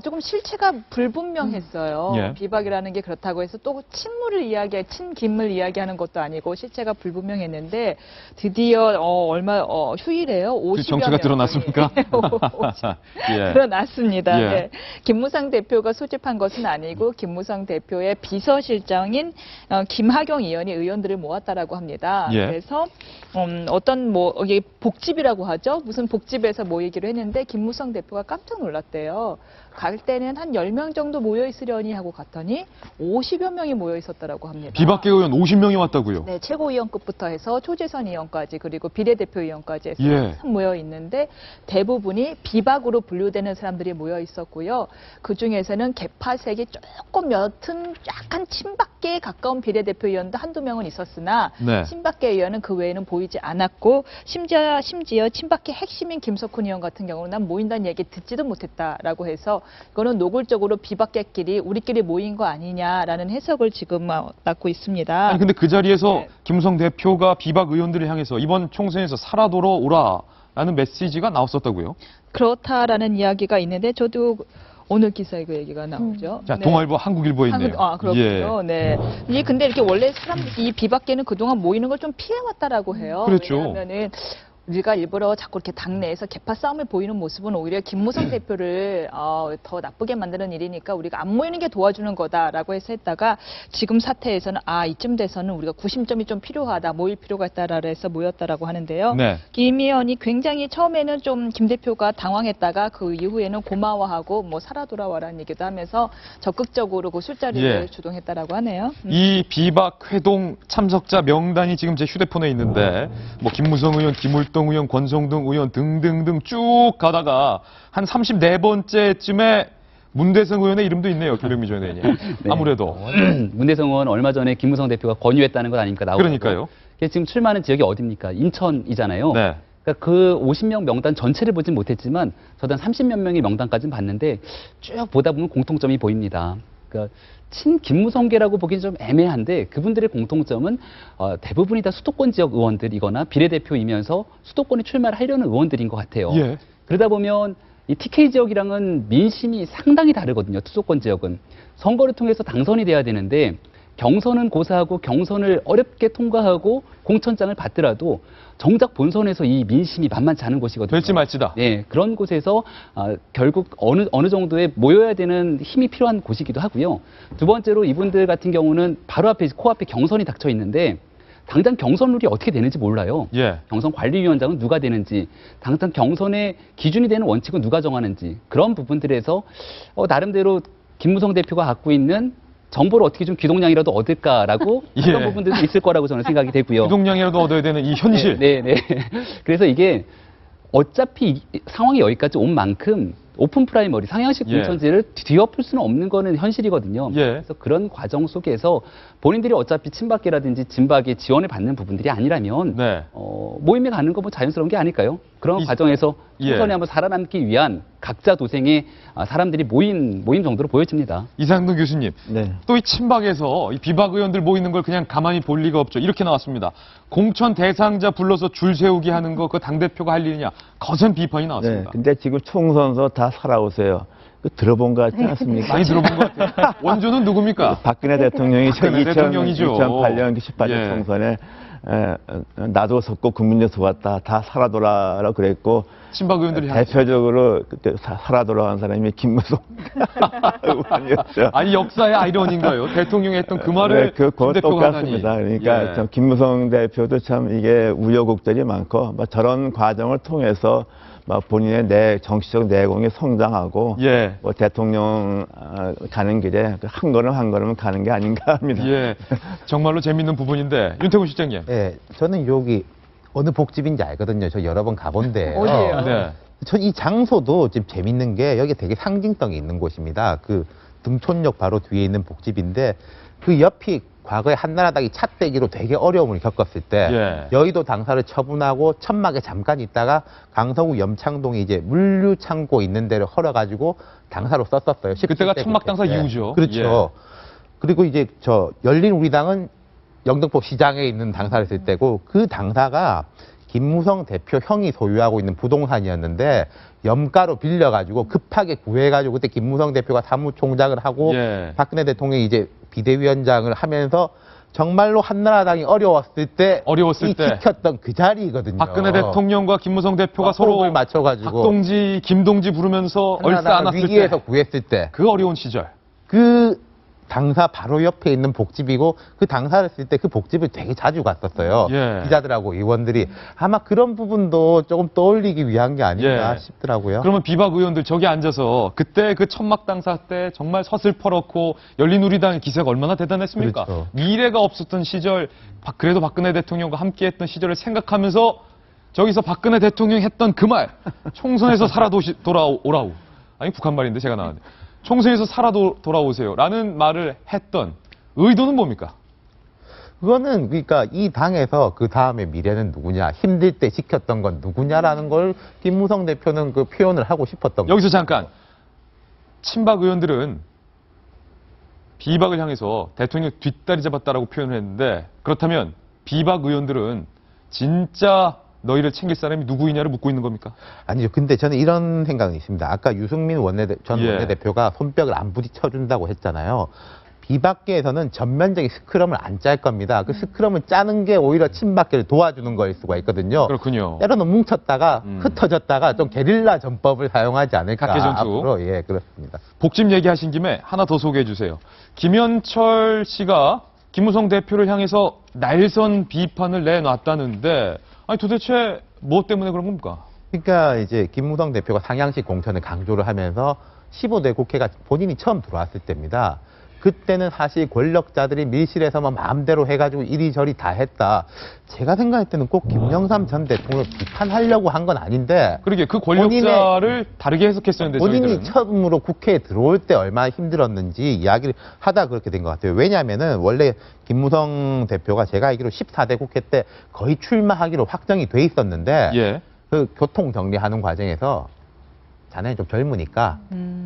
조금 실체가 불분명했어요. 예. 비박이라는 게 그렇다고 해서 또 친김을 이야기하는 것도 아니고 실체가 불분명했는데 드디어 휴일에요. 50여 정체가 명. 드러났습니까? 예. 드러났습니다. 예. 네. 김무성 대표가 소집한 것은 아니고 김무성 대표의 비서실장인 김하경 의원이 의원들을 모았다라고 합니다. 예. 그래서 어떤 이게 복집이라고 하죠. 무슨 복집에서 모이기로 했는데 김무성 대표가 깜짝 놀랐대요. 갈 때는 한 10명 정도 모여 있으려니 하고 갔더니 50여 명이 모여 있었다라고 합니다. 비박계 의원 50명이 왔다고요? 네, 최고위원급부터 해서 초재선 의원까지 그리고 비례대표 의원까지 해서 예. 모여 있는데 대부분이 비박으로 분류되는 사람들이 모여 있었고요. 그 중에서는 개파색이 조금 옅은 약간 친박계에 가까운 비례대표 의원도 한두 명은 있었으나 네. 친박계 의원은 그 외에는 보이지 않았고 심지어 친박계 핵심인 김석훈 의원 같은 경우는 난 모인다는 얘기 듣지도 못했다라고 해서 이거는 노골적으로 비박계끼리 우리끼리 모인 거 아니냐라는 해석을 지금 낳고 있습니다. 아니 근데 그 자리에서 네. 김무성 대표가 비박 의원들을 향해서 이번 총선에서 살아 돌아오라라는 메시지가 나왔었다고요? 그렇다라는 이야기가 있는데 저도 오늘 기사에 그 얘기가 나오죠. 자, 네. 동아일보, 한국일보에 있네요. 그렇군요. 네. 근데 이렇게 원래 이 비박계는 그동안 모이는 걸 좀 피해왔다라고 해요. 그렇죠. 왜냐하면은 우리가 일부러 자꾸 이렇게 당내에서 개파 싸움을 보이는 모습은 오히려 김무성 대표를 더 나쁘게 만드는 일이니까 우리가 안 모이는 게 도와주는 거다라고 해서 했다가 지금 사태에서는 이쯤 돼서는 우리가 구심점이 좀 필요하다, 모일 필요가 있다라 해서 모였다라고 하는데요. 네. 김 의원이 굉장히 처음에는 좀 김 대표가 당황했다가 그 이후에는 고마워하고 뭐 살아 돌아와라는 얘기도 하면서 적극적으로 그 술자리를 예. 주동했다라고 하네요. 이 비박 회동 참석자 명단이 지금 제 휴대폰에 있는데 뭐 김무성 의원, 김울동 의원, 권성동 의원 등등등 쭉 가다가 한 34번째쯤에 문대성 의원의 이름도 있네요. 김병민 의원이. 아무래도. 문대성 의원 얼마 전에 김무성 대표가 권유했다는 것 아닙니까? 나오고. 그러니까요. 지금 출마하는 지역이 어디입니까? 인천이잖아요. 네. 그러니까 그 50명 명단 전체를 보진 못했지만 저도 한 30몇 명의 명단까지는 봤는데 쭉 보다 보면 공통점이 보입니다. 그러니까 친 김무성계라고 보기는 좀 애매한데 그분들의 공통점은 대부분이 다 수도권 지역 의원들이거나 비례대표이면서 수도권에 출마를 하려는 의원들인 것 같아요. 예. 그러다 보면 이 TK 지역이랑은 민심이 상당히 다르거든요. 수도권 지역은. 선거를 통해서 당선이 돼야 되는데 경선은 고사하고 경선을 어렵게 통과하고 공천장을 받더라도 정작 본선에서 이 민심이 만만치 않은 곳이거든요. 될지 말지다. 네, 그런 곳에서 결국 어느 정도의 모여야 되는 힘이 필요한 곳이기도 하고요. 두 번째로 이분들 같은 경우는 바로 앞에 코앞에 경선이 닥쳐 있는데 당장 경선 룰이 어떻게 되는지 몰라요. 예. 경선 관리위원장은 누가 되는지, 당장 경선의 기준이 되는 원칙은 누가 정하는지 그런 부분들에서 나름대로 김무성 대표가 갖고 있는 정보를 어떻게 좀 귀동량이라도 얻을까라고 예. 그런 부분들도 있을 거라고 저는 생각이 되고요. 유동량이라도 얻어야 되는 이 현실. 네. 그래서 이게 어차피 상황이 여기까지 온 만큼 오픈 프라이머리 상향식 예. 공천제를 뒤엎을 수는 없는 거는 현실이거든요. 예. 그래서 그런 과정 속에서 본인들이 어차피 친박계라든지 진박의 지원을 받는 부분들이 아니라면 네. 모임에 가는 거 뭐 자연스러운 게 아닐까요? 그런 과정에서 총선에 예. 한번 살아남기 위한 각자 도생에 사람들이 모임 정도로 보여집니다. 이상동 교수님. 네. 또 이 친박에서 이 비박 의원들 모이는 걸 그냥 가만히 볼 리가 없죠. 이렇게 나왔습니다. 공천 대상자 불러서 줄 세우기 하는 거 그 당대표가 할 일이냐. 거센 비판이 네. 나왔습니다. 근데 지금 총선서 다 살아오세요. 그 들어본 것 같지 않습니까? 많이 들어본 것 같아요. 원조는 누굽니까? 박근혜 대통령이 박근혜 대통령이죠. 2008년 18년 예. 총선에 나도 섰고 국민도 섰다. 다 살아 돌아라고 그랬고 친박 의원들이 하죠. 대표적으로 그때 살아 돌아간 사람이 김무성 의원이었죠. 아니 역사의 아이러니인가요? 대통령이 했던 그 말을 김 그거 대표가 하다니. 똑같습니다. 그러니까 예. 참 김무성 대표도 참 이게 우여곡절이 많고 저런 과정을 통해서 본인의 정치적 내공이 성장하고 예. 대통령 가는 길에 한 걸음 한 걸음 가는 게 아닌가 합니다. 예. 정말로 재밌는 부분인데 윤태곤 실장님. 예, 저는 여기 어느 복집인지 알거든요. 저 여러 번 가본데. 어디예요? 네. 전 이 장소도 좀 재밌는 게 여기 되게 상징성이 있는 곳입니다. 그 등촌역 바로 뒤에 있는 복집인데 그 옆이 과거에 한나라당이 찻대기로 되게 어려움을 겪었을 때 예. 여의도 당사를 처분하고 천막에 잠깐 있다가 강서구 염창동에 이제 물류 창고 있는 데를 헐어가지고 당사로 썼었어요. 그때가 17대 천막 당사 때. 이후죠. 그렇죠. 그리고 이제 열린 우리당은 영등포 시장에 있는 당사를 쓸 때고 그 당사가 김무성 대표 형이 소유하고 있는 부동산이었는데 염가로 빌려가지고 급하게 구해가지고 그때 김무성 대표가 사무총장을 하고 예. 박근혜 대통령이 이제 비대위원장을 하면서 정말로 한나라당이 어려웠을 때 지켰던 그 자리거든요. 박근혜 대통령과 김무성 대표가 서로 호흡을 맞춰가지고 박동지, 김동지 부르면서 얼싸 안았을 위기에서 때. 구했을 때 그 어려운 시절. 그 당사 바로 옆에 있는 복집이고 그 당사를 쓸 때 그 복집을 되게 자주 갔었어요. 예. 기자들하고 의원들이 아마 그런 부분도 조금 떠올리기 위한 게 아닌가 예. 싶더라고요. 그러면 비박 의원들 저기 앉아서 그때 그 천막 당사 때 정말 서슬퍼렇고 열린우리당의 기세가 얼마나 대단했습니까? 그렇죠. 미래가 없었던 시절, 그래도 박근혜 대통령과 함께했던 시절을 생각하면서 저기서 박근혜 대통령이 했던 그 말, 총선에서 살아 돌아오라우. 아니 북한 말인데 제가 나왔네. 총선에서 살아 돌아오세요. 라는 말을 했던 의도는 뭡니까? 그거는 그러니까 이 당에서 그 다음에 미래는 누구냐, 힘들 때 지켰던 건 누구냐라는 걸 김무성 대표는 그 표현을 하고 싶었던 거예요. 여기서 잠깐. 친박 의원들은 비박을 향해서 대통령 뒷다리 잡았다라고 표현을 했는데 그렇다면 비박 의원들은 진짜 너희를 챙길 사람이 누구이냐를 묻고 있는 겁니까? 아니죠. 근데 저는 이런 생각은 있습니다. 아까 유승민 전 예. 원내대표가 손뼉을 안 부딪혀준다고 했잖아요. 비박계에서는 전면적인 스크럼을 안 짤 겁니다. 그 스크럼을 짜는 게 오히려 친박계를 도와주는 거일 수가 있거든요. 그렇군요. 때로는 뭉쳤다가 흩어졌다가 좀 게릴라 전법을 사용하지 않을까. 각계전투. 앞으로 예, 그렇습니다. 복집 얘기하신 김에 하나 더 소개해 주세요. 김현철 씨가 김무성 대표를 향해서 날선 비판을 내놨다는데 아니 도대체 뭐 때문에 그런 겁니까? 그러니까 이제 김무성 대표가 상향식 공천을 강조를 하면서 15대 국회가 본인이 처음 들어왔을 때입니다. 그때는 사실 권력자들이 밀실에서만 마음대로 해가지고 이리저리 다 했다. 제가 생각할 때는 꼭 김영삼 전 대통령을 비판하려고 한 건 아닌데 그러게 그 권력자를 다르게 해석했었는데 본인이 저희들은. 처음으로 국회에 들어올 때 얼마나 힘들었는지 이야기를 하다 그렇게 된 것 같아요. 왜냐하면은 원래 김무성 대표가 제가 알기로 14대 국회 때 거의 출마하기로 확정이 돼 있었는데 예. 그 교통 정리하는 과정에서 자네는 좀 젊으니까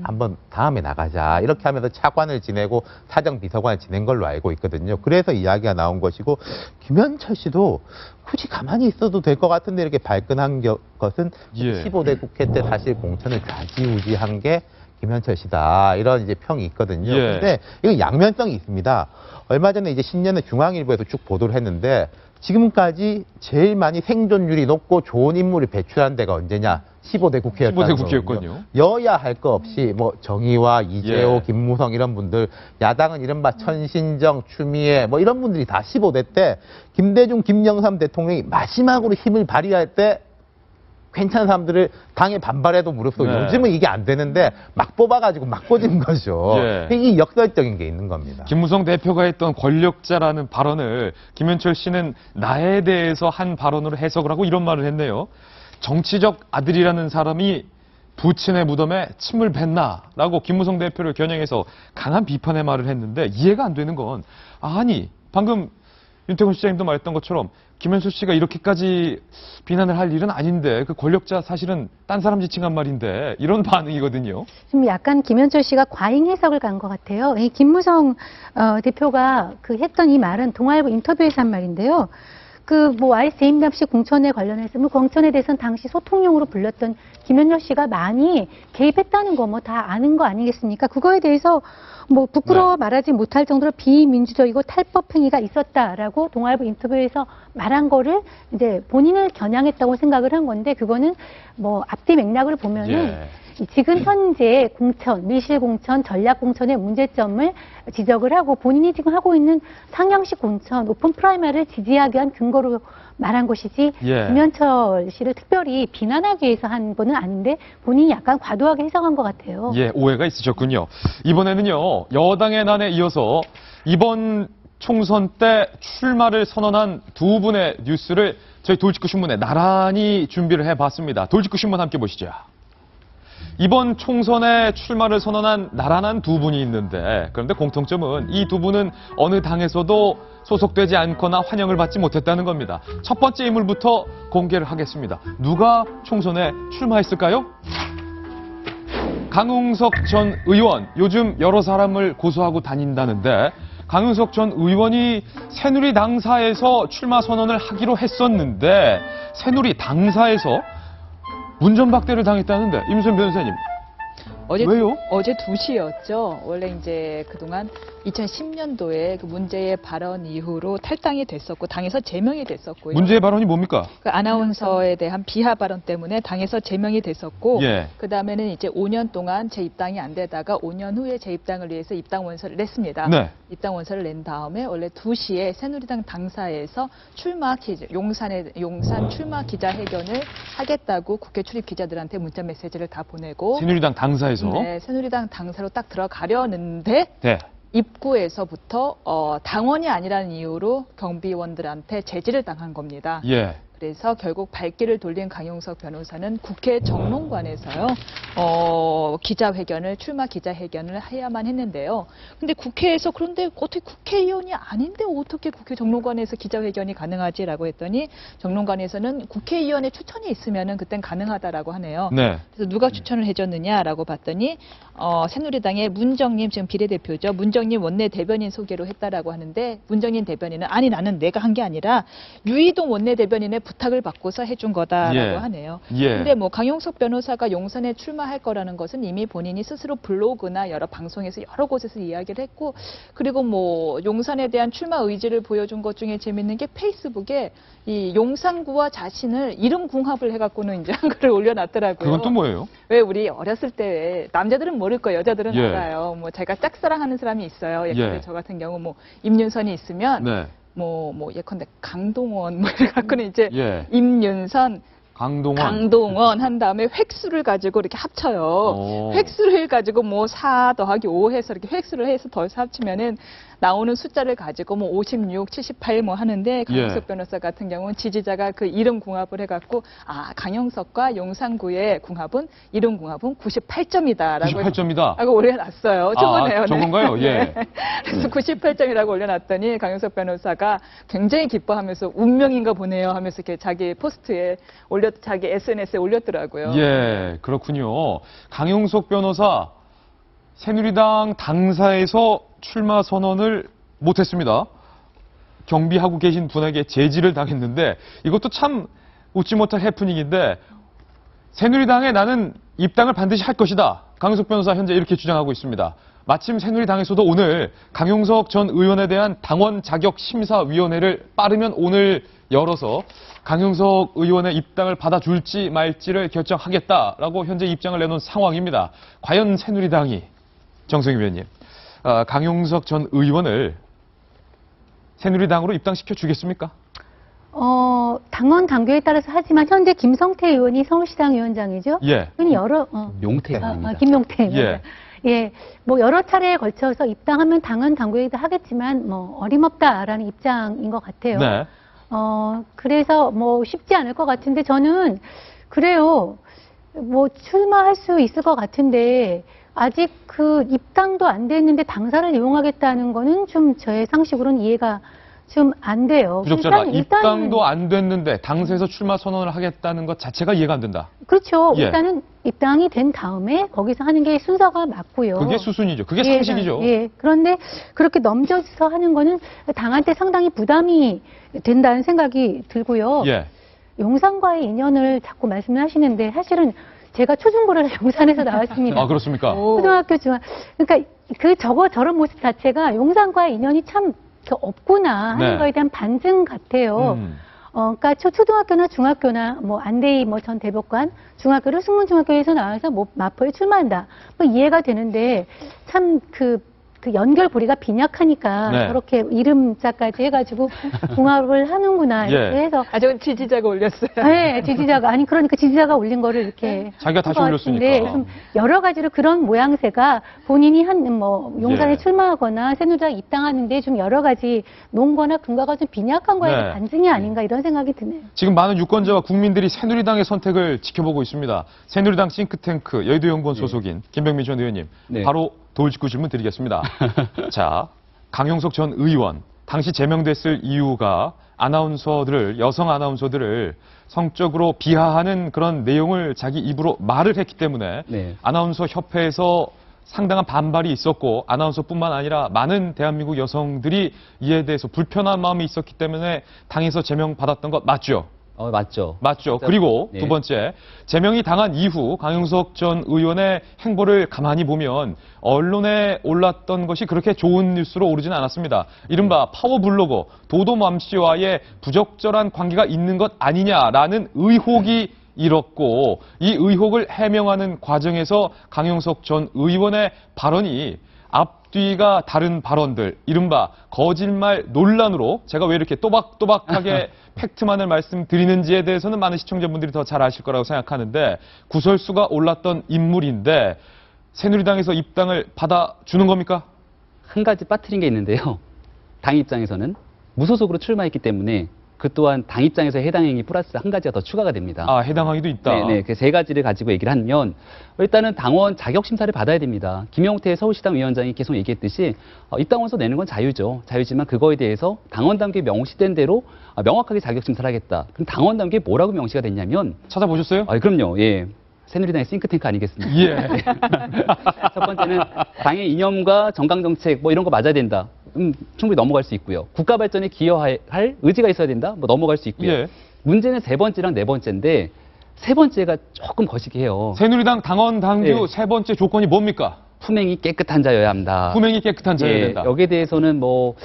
한번 다음에 나가자 이렇게 하면서 차관을 지내고 사정 비서관을 지낸 걸로 알고 있거든요. 그래서 이야기가 나온 것이고 김현철 씨도 굳이 가만히 있어도 될 것 같은데 이렇게 발끈한 것은 예. 15대 국회 때 사실 공천을 좌지우지한 게 김현철 씨다 이런 이제 평이 있거든요. 예. 근데 이건 양면성이 있습니다. 얼마 전에 이제 신년에 중앙일보에서 쭉 보도를 했는데 지금까지 제일 많이 생존율이 높고 좋은 인물이 배출한 데가 언제냐? 15대 국회였다는 15대 국회였군요. 거거든요. 여야 할 거 없이 뭐 정의와 이재호, 예. 김무성 이런 분들, 야당은 이른바 천신정, 추미애 뭐 이런 분들이 다 15대 때 김대중, 김영삼 대통령이 마지막으로 힘을 발휘할 때 괜찮은 사람들을 당에 반발해도 무릅쓰고 네. 요즘은 이게 안 되는데 막 뽑아가지고 막 꽂은 거죠. 예. 이게 역설적인 게 있는 겁니다. 김무성 대표가 했던 권력자라는 발언을 김현철 씨는 나에 대해서 한 발언으로 해석을 하고 이런 말을 했네요. 정치적 아들이라는 사람이 부친의 무덤에 침을 뱉나라고 김무성 대표를 겨냥해서 강한 비판의 말을 했는데 이해가 안 되는 건 아니 방금 윤태곤 시장님도 말했던 것처럼 김현철 씨가 이렇게까지 비난을 할 일은 아닌데 그 권력자 사실은 딴 사람 지칭한 말인데 이런 반응이거든요. 지금 약간 김현철 씨가 과잉 해석을 간 것 같아요. 이 김무성 대표가 그 했던 이 말은 동아일보 인터뷰에서 한 말인데요. 그 뭐 YS 재임납시 공천에 관련해서 뭐 공천에 대해서는 당시 소통용으로 불렸던 김현철 씨가 많이 개입했다는 거 뭐 다 아는 거 아니겠습니까? 그거에 대해서 뭐 부끄러워 말하지 못할 정도로 비민주적이고 탈법 행위가 있었다라고 동아일보 인터뷰에서 말한 거를 이제 본인을 겨냥했다고 생각을 한 건데 그거는 뭐 앞뒤 맥락을 보면은 예. 지금 현재 공천, 밀실 공천, 전략 공천의 문제점을 지적을 하고 본인이 지금 하고 있는 상향식 공천, 오픈 프라이머리를 지지하기 위한 근거로 말한 것이지 예. 김현철 씨를 특별히 비난하기 위해서 한 거는 아닌데 본인이 약간 과도하게 해석한 것 같아요. 예, 오해가 있으셨군요. 이번에는요, 여당의 난에 이어서 이번 총선 때 출마를 선언한 두 분의 뉴스를 저희 돌직구 신문에 나란히 준비를 해봤습니다. 돌직구 신문 함께 보시죠. 이번 총선에 출마를 선언한 나란한 두 분이 있는데 그런데 공통점은 이 두 분은 어느 당에서도 소속되지 않거나 환영을 받지 못했다는 겁니다. 첫 번째 인물부터 공개를 하겠습니다. 누가 총선에 출마했을까요? 강웅석 전 의원, 요즘 여러 사람을 고소하고 다닌다는데 강웅석 전 의원이 새누리 당사에서 출마 선언을 하기로 했었는데 새누리 당사에서 문전박대를 당했다는데 임순 변호사님 어제 왜요? 어제 2시였죠. 원래 이제 그동안 2010년도에 그 문제의 발언 이후로 탈당이 됐었고 당에서 제명이 됐었고요. 문제의 발언이 뭡니까? 그 아나운서에 대한 비하 발언 때문에 당에서 제명이 됐었고 예. 그 다음에는 이제 5년 동안 재입당이 안 되다가 5년 후에 재입당을 위해서 입당 원서를 냈습니다. 네. 입당 원서를 낸 다음에 원래 2시에 새누리당 당사에서 용산 출마 기자회견을 하겠다고 국회 출입 기자들한테 문자 메시지를 다 보내고 새누리당 당사에서. 네, 새누리당 당사로 딱 들어가려는데 네. 입구에서부터 당원이 아니라는 이유로 경비원들한테 제지를 당한 겁니다. 예. 그래서 결국 발길을 돌린 강용석 변호사는 국회 정론관에서요, 출마 기자회견을 해야만 했는데요. 근데 국회에서 그런데 어떻게 국회의원이 아닌데 어떻게 국회 정론관에서 기자회견이 가능하지라고 했더니 정론관에서는 국회의원의 추천이 있으면은 그땐 가능하다라고 하네요. 네. 그래서 누가 추천을 해줬느냐라고 봤더니 새누리당의 문정님 지금 비례대표죠. 문정님 원내 대변인 소개로 했다라고 하는데 문정님 대변인은 아니 나는 내가 한 게 아니라 유이동 원내 대변인의 부탁을 받고서 해준 거다라고 예. 하네요. 예. 근데 뭐 강용석 변호사가 용산에 출마할 거라는 것은 이미 본인이 스스로 블로그나 여러 방송에서 여러 곳에서 이야기를 했고 그리고 뭐 용산에 대한 출마 의지를 보여준 것 중에 재밌는 게 페이스북에 이 용산구와 자신을 이름 궁합을 해갖고는 이제 한 글을 올려놨더라고요. 그건 또 뭐예요? 왜 우리 어렸을 때 남자들은 모를 거예요. 여자들은 예. 알아요. 뭐 제가 짝사랑하는 사람이 있어요. 예컨대 예. 저 같은 경우 뭐 임윤선이 있으면 네. 뭐 예컨대 강동원 뭐 이래 갖고는 이제 예. 임윤선 강동원. 한 다음에 획수를 가지고 이렇게 합쳐요. 오. 획수를 가지고 뭐 4 더하기 5 해서 이렇게 획수를 해서 더해서 합치면은 나오는 숫자를 가지고 뭐 56, 78 뭐 하는데 강용석 예. 변호사 같은 경우는 지지자가 그 이름 궁합을 해갖고 강용석과 용산구의 궁합은 이름 궁합은 98점이다라고 98점이다. 하고 올려놨어요. 저거네요. 저건 건가요? 예. 그래서 98점이라고 올려놨더니 강용석 변호사가 굉장히 기뻐하면서 운명인가 보네요 하면서 이렇게 자기 포스트에 자기 SNS에 올렸더라고요. 예, 그렇군요. 강용석 변호사 새누리당 당사에서 출마 선언을 못했습니다. 경비하고 계신 분에게 제지를 당했는데 이것도 참 웃지 못할 해프닝인데 새누리당에 나는 입당을 반드시 할 것이다. 강용석 변호사 현재 이렇게 주장하고 있습니다. 마침 새누리당에서도 오늘 강용석 전 의원에 대한 당원 자격 심사위원회를 빠르면 오늘 열어서 강용석 의원의 입당을 받아줄지 말지를 결정하겠다라고 현재 입장을 내놓은 상황입니다. 과연 새누리당이 정성희 위원님 강용석 전 의원을 새누리당으로 입당시켜 주겠습니까? 당원 당규에 따라서 하지만 현재 김성태 의원이 서울시당 위원장이죠. 예. 용태입니다. 김용태. 예. 예, 뭐 여러 차례에 걸쳐서 입당하면 당원 당규에도 하겠지만 뭐 어림없다라는 입장인 것 같아요. 네. 그래서 뭐 쉽지 않을 것 같은데 저는 그래요. 뭐 출마할 수 있을 것 같은데 아직 그 입당도 안 됐는데 당사를 이용하겠다는 거는 좀 저의 상식으로는 이해가 좀 안 돼요. 부적절하다. 입당도 안 됐는데 당사에서 출마 선언을 하겠다는 것 자체가 이해가 안 된다. 그렇죠. 예. 일단은 입당이 된 다음에 거기서 하는 게 순서가 맞고요. 그게 수순이죠. 그게 예, 상식이죠. 예. 그런데 그렇게 넘겨서 하는 거는 당한테 상당히 부담이 된다는 생각이 들고요. 예. 용산과의 인연을 자꾸 말씀을 하시는데 사실은 제가 초중고를 용산에서 나왔습니다. 아, 그렇습니까? 초등학교 중학. 그러니까 저런 모습 자체가 용산과의 인연이 참 없구나 하는 네. 거에 대한 반증 같아요. 그러니까 초등학교나 중학교나 뭐 안대희 뭐 전 대법관 중학교를 승문중학교에서 나와서 뭐 마포에 출마한다. 뭐 이해가 되는데 참 그 연결고리가 빈약하니까 네. 저렇게 이름자까지 해가지고 궁합을 하는구나 이렇게 예. 해서 저건 지지자가 올렸어요. 네, 지지자가 아니 그러니까 지지자가 올린 거를 이렇게 자기가 다시 한 것 같은데 올렸으니까. 좀 여러 가지로 그런 모양새가 본인이 한 뭐 용산에 예. 출마하거나 새누리당 입당하는데 좀 여러 가지 논거나 근거가 좀 빈약한 거에 대한 네. 반증이 아닌가 이런 생각이 드네요. 지금 많은 유권자와 국민들이 새누리당의 선택을 지켜보고 있습니다. 새누리당 싱크탱크 여의도연구원 소속인 김병민 전 의원님, 네. 바로 돌직구 질문 드리겠습니다. 자, 강용석 전 의원, 당시 제명됐을 이유가 여성 아나운서들을 성적으로 비하하는 그런 내용을 자기 입으로 말을 했기 때문에 네. 아나운서 협회에서 상당한 반발이 있었고 아나운서뿐만 아니라 많은 대한민국 여성들이 이에 대해서 불편한 마음이 있었기 때문에 당에서 제명받았던 것 맞죠? 맞죠. 맞죠. 그리고 네. 두 번째, 제명이 당한 이후 강용석 전 의원의 행보를 가만히 보면 언론에 올랐던 것이 그렇게 좋은 뉴스로 오르진 않았습니다. 이른바 파워블로거 도도맘 씨와의 부적절한 관계가 있는 것 아니냐라는 의혹이 일었고, 이 의혹을 해명하는 과정에서 강용석 전 의원의 발언이 앞뒤가 다른 발언들, 이른바 거짓말 논란으로, 제가 왜 이렇게 또박또박하게 팩트만을 말씀드리는지에 대해서는 많은 시청자분들이 더 잘 아실 거라고 생각하는데, 구설수가 올랐던 인물인데 새누리당에서 입당을 받아주는 겁니까? 한 가지 빠뜨린 게 있는데요. 당 입장에서는 무소속으로 출마했기 때문에 그 또한 당 입장에서 해당 행위 플러스 한 가지가 더 추가가 됩니다. 아, 해당 항의도 있다. 네, 그 세 가지를 가지고 얘기를 하면 일단은 당원 자격 심사를 받아야 됩니다. 김용태 서울시당 위원장이 계속 얘기했듯이 입당원서 내는 건 자유죠. 자유지만 그거에 대해서 당원 단계에 명시된 대로 명확하게 자격 심사를 하겠다. 그럼 당원 단계에 뭐라고 명시가 됐냐면 찾아보셨어요? 그럼요. 예. 새누리당의 싱크탱크 아니겠습니까? 예. 첫 번째는 당의 이념과 정강정책 뭐 이런 거 맞아야 된다. 충분히 넘어갈 수 있고요. 국가 발전에 기여할 의지가 있어야 된다. 뭐 넘어갈 수 있고요. 예. 문제는 세 번째랑 네 번째인데 세 번째가 조금 거시기해요. 새누리당 당원 당규 네. 세 번째 조건이 뭡니까? 품행이 깨끗한 자여야 한다. 품행이 깨끗한 자여야 예, 된다. 여기에 대해서는 뭐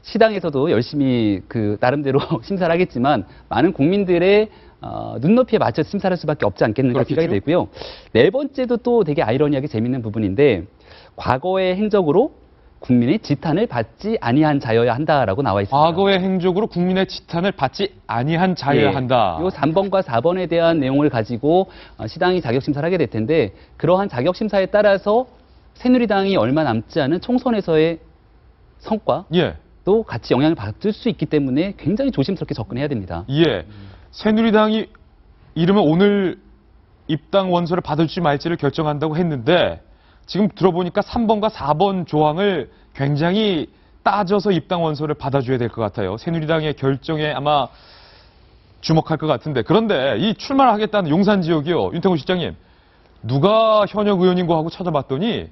시당에서도 열심히 그 나름대로 심사를 하겠지만 많은 국민들의 눈높이에 맞춰 심사할 수밖에 없지 않겠는가 그렇겠죠. 생각이 되고요. 네 번째도 또 되게 아이러니하게 재밌는 부분인데 과거의 행적으로 국민의 지탄을 받지 아니한 자여야 한다라고 나와 있습니다. 과거의 행적으로 국민의 지탄을 받지 아니한 자여야 한다. 요 3번과 4번에 대한 내용을 가지고 시당이 자격 심사를 하게 될 텐데 그러한 자격 심사에 따라서 새누리당이 얼마 남지 않은 총선에서의 성과 예. 또 같이 영향을 받을 수 있기 때문에 굉장히 조심스럽게 접근해야 됩니다. 예. 새누리당이 이르면 오늘 입당 원서를 받을지 말지를 결정한다고 했는데 지금 들어보니까 3번과 4번 조항을 굉장히 따져서 입당 원서를 받아줘야 될 것 같아요. 새누리당의 결정에 아마 주목할 것 같은데, 그런데 이 출마를 하겠다는 용산 지역이요, 윤태곤 실장님, 누가 현역 의원인고 하고 찾아봤더니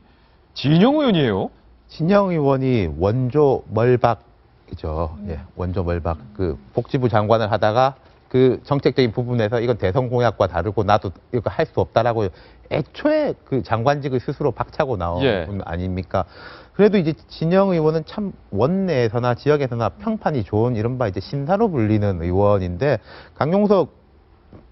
진영 의원이에요. 진영 의원이 원조 멀박이죠. 예, 원조 멀박. 그 복지부 장관을 하다가 그 정책적인 부분에서 이건 대선 공약과 다르고 나도 이거 할 수 없다라고 애초에 그 장관직을 스스로 박차고 나온 예. 분 아닙니까? 그래도 이제 진영 의원은 참 원내에서나 지역에서나 평판이 좋은 이른바 이제 신사로 불리는 의원인데 강용석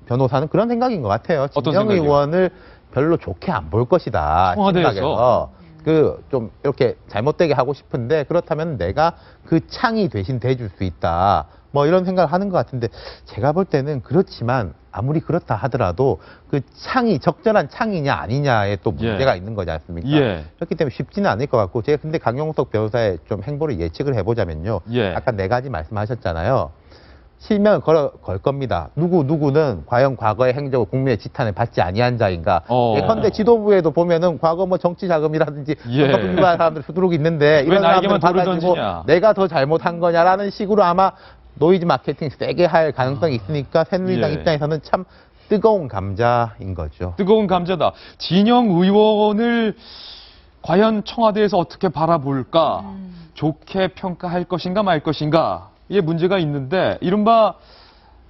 변호사는 그런 생각인 것 같아요. 어떤 진영 생각이요? 의원을 별로 좋게 안 볼 것이다. 청와대에서. 생각에서. 그 좀 이렇게 잘못되게 하고 싶은데 그렇다면 내가 그 창이 대신 돼줄 수 있다. 뭐 이런 생각을 하는 것 같은데 제가 볼 때는 그렇지만 아무리 그렇다 하더라도 그 창이 적절한 창이냐 아니냐에 또 문제가 있는 거지 않습니까? 예. 그렇기 때문에 쉽지는 않을 것 같고 제가 근데 강용석 변호사의 좀 행보를 예측을 해보자면요. 예. 아까 네 가지 말씀하셨잖아요. 실명을 걸 겁니다. 누구는 과연 과거의 행적을 국민의 지탄을 받지 아니한 자인가. 예컨대 지도부에도 보면은 과거 뭐 정치 자금이라든지 예. 불구한 사람들 수두룩 있는데 이런 나에게만 사람들 돌을 받아주고 던지냐. 내가 더 잘못한 거냐라는 식으로 아마 노이즈 마케팅 세게 할 가능성이 있으니까 새누리당 예. 입장에서는 참 뜨거운 감자인 거죠. 뜨거운 감자다. 진영 의원을 과연 청와대에서 어떻게 바라볼까? 좋게 평가할 것인가 말 것인가? 에 문제가 있는데 이른바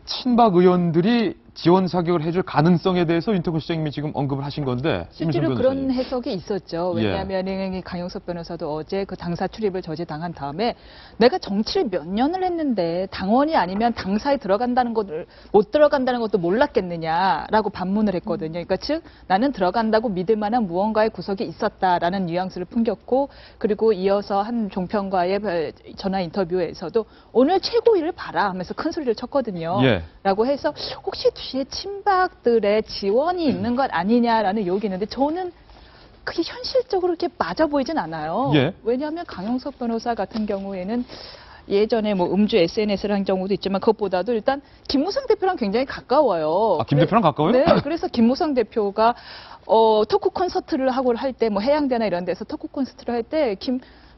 친박 의원들이 지원 사격을 해줄 가능성에 대해서 윤태곤 시장님이 지금 언급을 하신 건데 실제로 임일성 그런 변호사님. 해석이 있었죠. 예. 왜냐하면 강용석 변호사도 어제 그 당사 출입을 저지당한 다음에 내가 정치를 몇 년을 했는데 당원이 아니면 당사에 들어간다는 것을 못 들어간다는 것도 몰랐겠느냐라고 반문을 했거든요. 그러니까 즉 나는 들어간다고 믿을 만한 무언가의 구석이 있었다라는 뉘앙스를 풍겼고 그리고 이어서 한 종편과의 전화 인터뷰에서도 오늘 최고위를 봐라 하면서 큰 소리를 쳤거든요. 예. 라고 해서 혹시 뒤에 친박들의 지원이 있는 것 아니냐라는 의혹이 있는데 저는 그게 현실적으로 이렇게 맞아 보이진 않아요. 예. 왜냐하면 강용석 변호사 같은 경우에는 예전에 뭐 음주 SNS를 한 경우도 있지만 그것보다도 일단 김무성 대표랑 굉장히 가까워요. 아, 김 대표랑 가까워요? 네, 그래서 김무성 대표가 토크 콘서트를 하고 할 때 뭐 해양대나 이런 데서 토크 콘서트를 할 때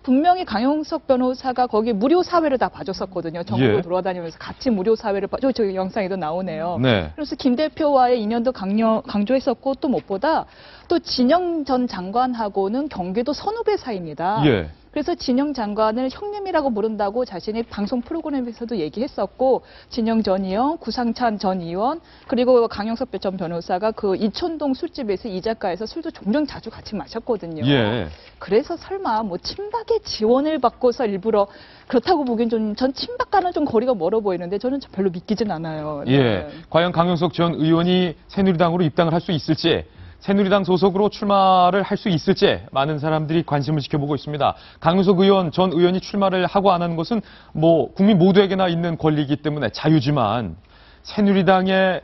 분명히 강용석 변호사가 거기 무료 사회를 다 봐줬었거든요. 전국을 예. 돌아다니면서 같이 무료 사회를 저 영상에도 나오네요. 네. 그래서 김 대표와의 인연도 강조했었고 또 무엇보다 또 진영 전 장관하고는 경기도 선후배 사이입니다. 예. 그래서 진영 장관을 형님이라고 부른다고 자신이 방송 프로그램에서도 얘기했었고, 진영 전 의원, 구상찬 전 의원, 그리고 강영석 전 변호사가 그 이촌동 술집에서 이 작가에서 술도 종종 자주 같이 마셨거든요. 예. 그래서 설마 뭐 친박의 지원을 받고서 일부러, 그렇다고 보기엔 전 친박과는 좀 거리가 멀어 보이는데 저는 별로 믿기진 않아요. 예. 네. 과연 강용석 전 의원이 새누리당으로 입당을 할 수 있을지, 새누리당 소속으로 출마를 할 수 있을지 많은 사람들이 관심을 지켜보고 있습니다. 강용석 전 의원이 출마를 하고 안 하는 것은 뭐 국민 모두에게나 있는 권리이기 때문에 자유지만, 새누리당의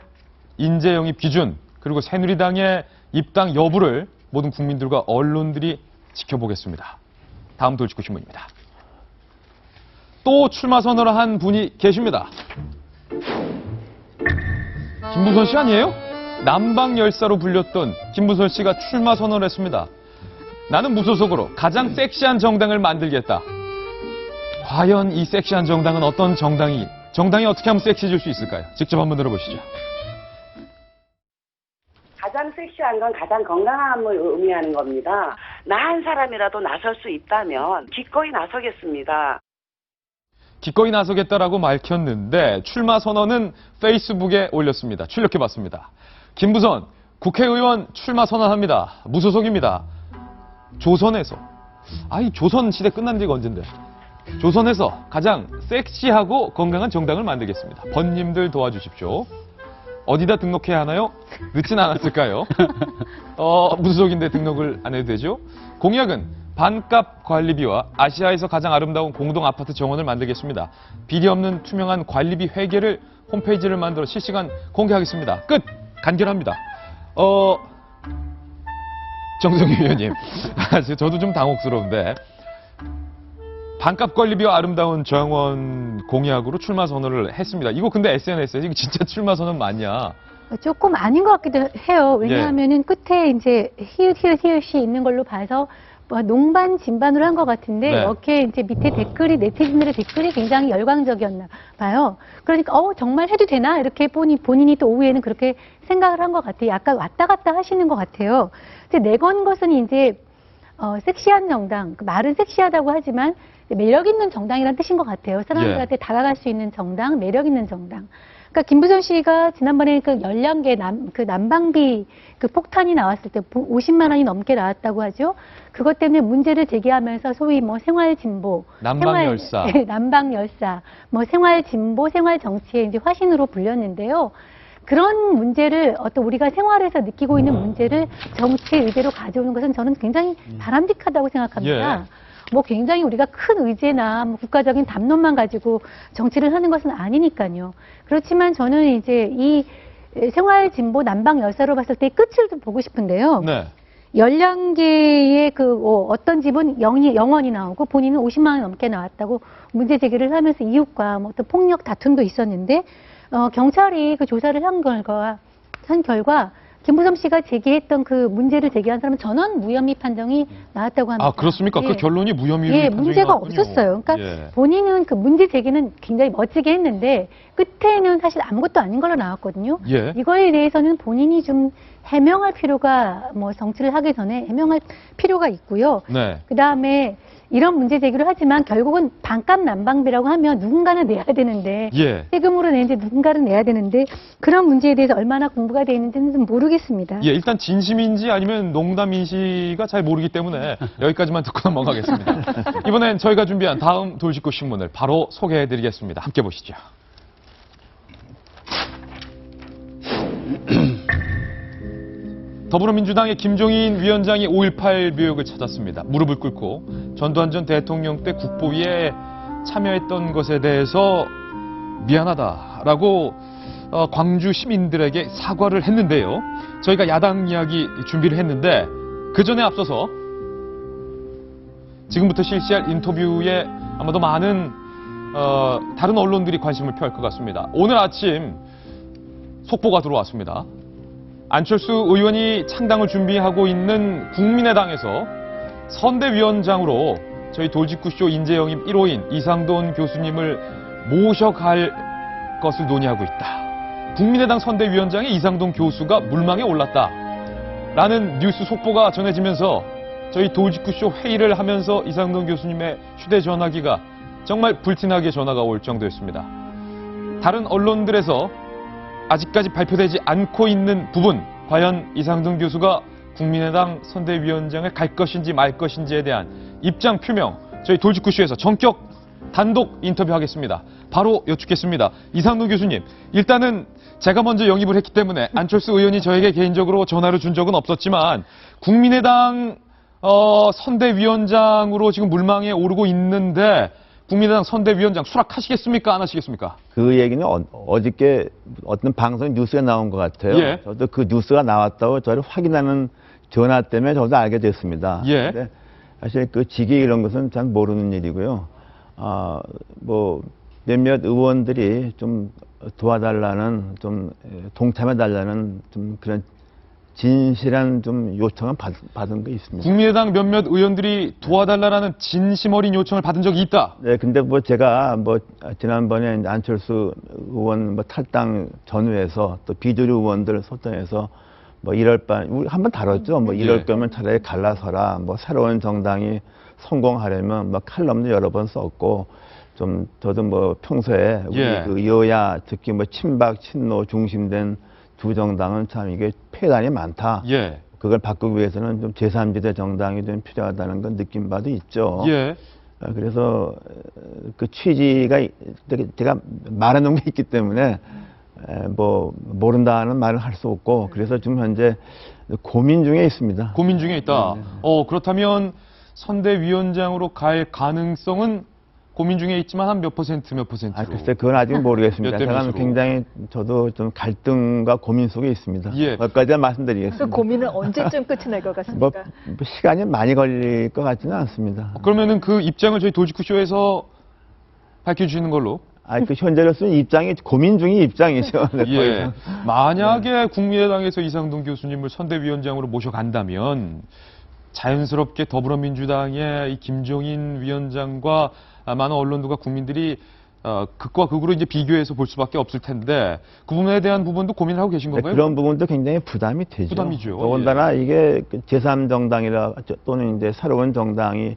인재 영입 기준, 그리고 새누리당의 입당 여부를 모든 국민들과 언론들이 지켜보겠습니다. 다음 돌직구 신문입니다. 또 출마 선언을 한 분이 계십니다. 김부선 씨 아니에요? 남방 열사로 불렸던 김부선 씨가 출마 선언을 했습니다. 나는 무소속으로 가장 섹시한 정당을 만들겠다. 과연 이 섹시한 정당은 어떤 정당이 어떻게 하면 섹시해질 수 있을까요? 직접 한번 들어보시죠. 가장 섹시한 건 가장 건강함을 의미하는 겁니다. 나 한 사람이라도 나설 수 있다면 기꺼이 나서겠습니다. 기꺼이 나서겠다라고 밝혔는데 출마 선언은 페이스북에 올렸습니다. 출력해봤습니다. 김부선 국회의원 출마 선언합니다. 무소속입니다. 조선에서, 조선 시대 끝난 지가 언젠데, 조선에서 가장 섹시하고 건강한 정당을 만들겠습니다. 번님들 도와주십시오. 어디다 등록해야 하나요? 늦진 않았을까요? 무소속인데 등록을 안 해도 되죠? 공약은 반값 관리비와 아시아에서 가장 아름다운 공동 아파트 정원을 만들겠습니다. 비리 없는 투명한 관리비 회계를 홈페이지를 만들어 실시간 공개하겠습니다. 끝! 간결합니다. 정성희 의원님, 저도 좀 당혹스러운데, 반값 관리비와 아름다운 정원 공약으로 출마 선언을 했습니다. 이거 근데 SNS에 이거 진짜 출마 선언 맞냐? 조금 아닌 것 같기도 해요. 왜냐하면은 끝에 이제 히읗이 있는 걸로 봐서 농반 진반으로 한 것 같은데, 네. 이렇게 이제 밑에 댓글이, 네티즌들의 댓글이 굉장히 열광적이었나 봐요. 그러니까 정말 해도 되나 이렇게 본인이 또 오후에는 그렇게 생각을 한 것 같아요. 약간 왔다 갔다 하시는 것 같아요. 근데 내건 것은 이제 섹시한 정당, 말은 섹시하다고 하지만 매력 있는 정당이라는 뜻인 것 같아요. 사람들한테 다가갈 수 있는 정당, 매력 있는 정당. 그러니까 김부선 씨가 지난번에 그 열량계 난방비 그 폭탄이 나왔을 때 50만 원이 넘게 나왔다고 하죠. 그것 때문에 문제를 제기하면서 소위 뭐 생활진보, 난방열사, 난방열사, 뭐 생활진보, 생활정치의 이제 화신으로 불렸는데요. 그런 문제를 우리가 생활에서 느끼고 있는 문제를 정치의 의제로 가져오는 것은 저는 굉장히 바람직하다고 생각합니다. 예. 뭐 굉장히 우리가 큰 의제나 뭐 국가적인 담론만 가지고 정치를 하는 것은 아니니까요. 그렇지만 저는 이제 이 생활진보 난방 열사로 봤을 때 끝을 좀 보고 싶은데요. 네. 열량계의 어떤 집은 0원이 나오고 본인은 50만 원 넘게 나왔다고 문제 제기를 하면서 이웃과 뭐 또 폭력 다툼도 있었는데 경찰이 그 조사를 한 결과 김부선 씨가 제기했던 그 문제를 제기한 사람은 전원 무혐의 판정이 나왔다고 합니다. 그렇습니까? 예. 그 결론이 무혐의로 예, 판정이 문제가 나왔군요. 없었어요. 그러니까 예. 본인은 그 문제 제기는 굉장히 멋지게 했는데 끝에는 사실 아무것도 아닌 걸로 나왔거든요. 예. 이거에 대해서는 본인이 좀 해명할 필요가, 뭐 정치를 하기 전에 해명할 필요가 있고요. 네. 그다음에 이런 문제 제기를 하지만 결국은 반값 난방비라고 하면 누군가는 내야 되는데 예. 세금으로 내는데 누군가는 내야 되는데 그런 문제에 대해서 얼마나 공부가 되어 있는지는 모르겠습니다. 예, 일단 진심인지 아니면 농담인지가 잘 모르기 때문에 여기까지만 듣고 넘어가겠습니다. 이번엔 저희가 준비한 다음 돌직구 신문을 바로 소개해드리겠습니다. 함께 보시죠. 더불어민주당의 김종인 위원장이 5.18 묘역을 찾았습니다. 무릎을 꿇고 전두환 전 대통령 때 국보위에 참여했던 것에 대해서 미안하다라고 광주 시민들에게 사과를 했는데요. 저희가 야당 이야기 준비를 했는데 그 전에 앞서서 지금부터 실시할 인터뷰에 아마도 많은 다른 언론들이 관심을 표할 것 같습니다. 오늘 아침 속보가 들어왔습니다. 안철수 의원이 창당을 준비하고 있는 국민의당에서 선대위원장으로 저희 돌직구쇼 인재영입 1호인 이상돈 교수님을 모셔갈 것을 논의하고 있다. 국민의당 선대위원장의 이상돈 교수가 물망에 올랐다. 라는 뉴스 속보가 전해지면서 저희 도지구쇼 회의를 하면서 이상돈 교수님의 휴대전화기가 정말 불티나게 전화가 올 정도였습니다. 다른 언론들에서 아직까지 발표되지 않고 있는 부분, 과연 이상돈 교수가 국민의당 선대위원장을 갈 것인지 말 것인지에 대한 입장 표명, 저희 돌직구쇼에서 전격 단독 인터뷰하겠습니다. 바로 여쭙겠습니다. 이상돈 교수님, 일단은 제가 먼저 영입을 했기 때문에 안철수 의원이 저에게 개인적으로 전화를 준 적은 없었지만 국민의당 선대위원장으로 지금 물망에 오르고 있는데 국민의당 선대위원장 수락하시겠습니까? 안 하시겠습니까? 그 얘기는 어저께 어떤 방송 뉴스에 나온 것 같아요. 예. 저도 그 뉴스가 나왔다고 저를 확인하는 전화 때문에 저도 알게 됐습니다. 예. 근데 사실 그 직위 이런 것은 잘 모르는 일이고요. 뭐 몇몇 의원들이 좀 도와달라는, 좀 동참해달라는 좀 그런 진실한 좀 요청을 받은 게 있습니다. 국민의당 몇몇 의원들이 도와달라는 진심 어린 요청을 받은 적이 있다. 네, 근데 뭐 제가 뭐 지난번에 안철수 의원 뭐 탈당 전후에서 또 비주류 의원들 소통해서 뭐 이럴 바, 우리 한번 다뤘죠. 뭐 이럴 예. 거면 차라리 갈라서라. 뭐 새로운 정당이 성공하려면 뭐 칼럼도 여러 번 썼고, 좀 저도 뭐 평소에 우리 예. 그 여야 특히 뭐 친박 친노 중심된 두 정당은 참 이게 폐단이 많다. 예. 그걸 바꾸기 위해서는 좀 제3지대 정당이 좀 필요하다는 건 느낀 바도 있죠. 예. 그래서 그 취지가 제가 말해놓은 게 있기 때문에 뭐 모른다는 말을 할 수 없고, 그래서 지금 현재 고민 중에 있습니다. 고민 중에 있다. 그렇다면 선대위원장으로 갈 가능성은 고민 중에 있지만 한 몇 퍼센트, 몇 퍼센트로? 글쎄, 그건 아직 모르겠습니다. 몇 대 제가 몇으로? 굉장히 저도 좀 갈등과 고민 속에 있습니다. 예. 몇 가지 말씀드리겠습니다. 그 고민은 언제쯤 끝이 날 것 뭐, 같습니까? 뭐 시간이 많이 걸릴 것 같지는 않습니다. 그러면은 그 입장을 저희 도지쿠쇼에서 밝혀주시는 걸로. 그 현재로서는 입장이 고민 중인 입장이죠. 예. 만약에 국민의당에서 이상돈 교수님을 선대위원장으로 모셔간다면 자연스럽게 더불어민주당의 이 김종인 위원장과 많은 언론들과 국민들이 극과 극으로 이제 비교해서 볼 수밖에 없을 텐데 그 부분에 대한 부분도 고민을 하고 계신 건가요? 그런 부분도 굉장히 부담이 되죠. 부담이죠. 더군다나 이게 제3정당이라 또는 이제 새로운 정당이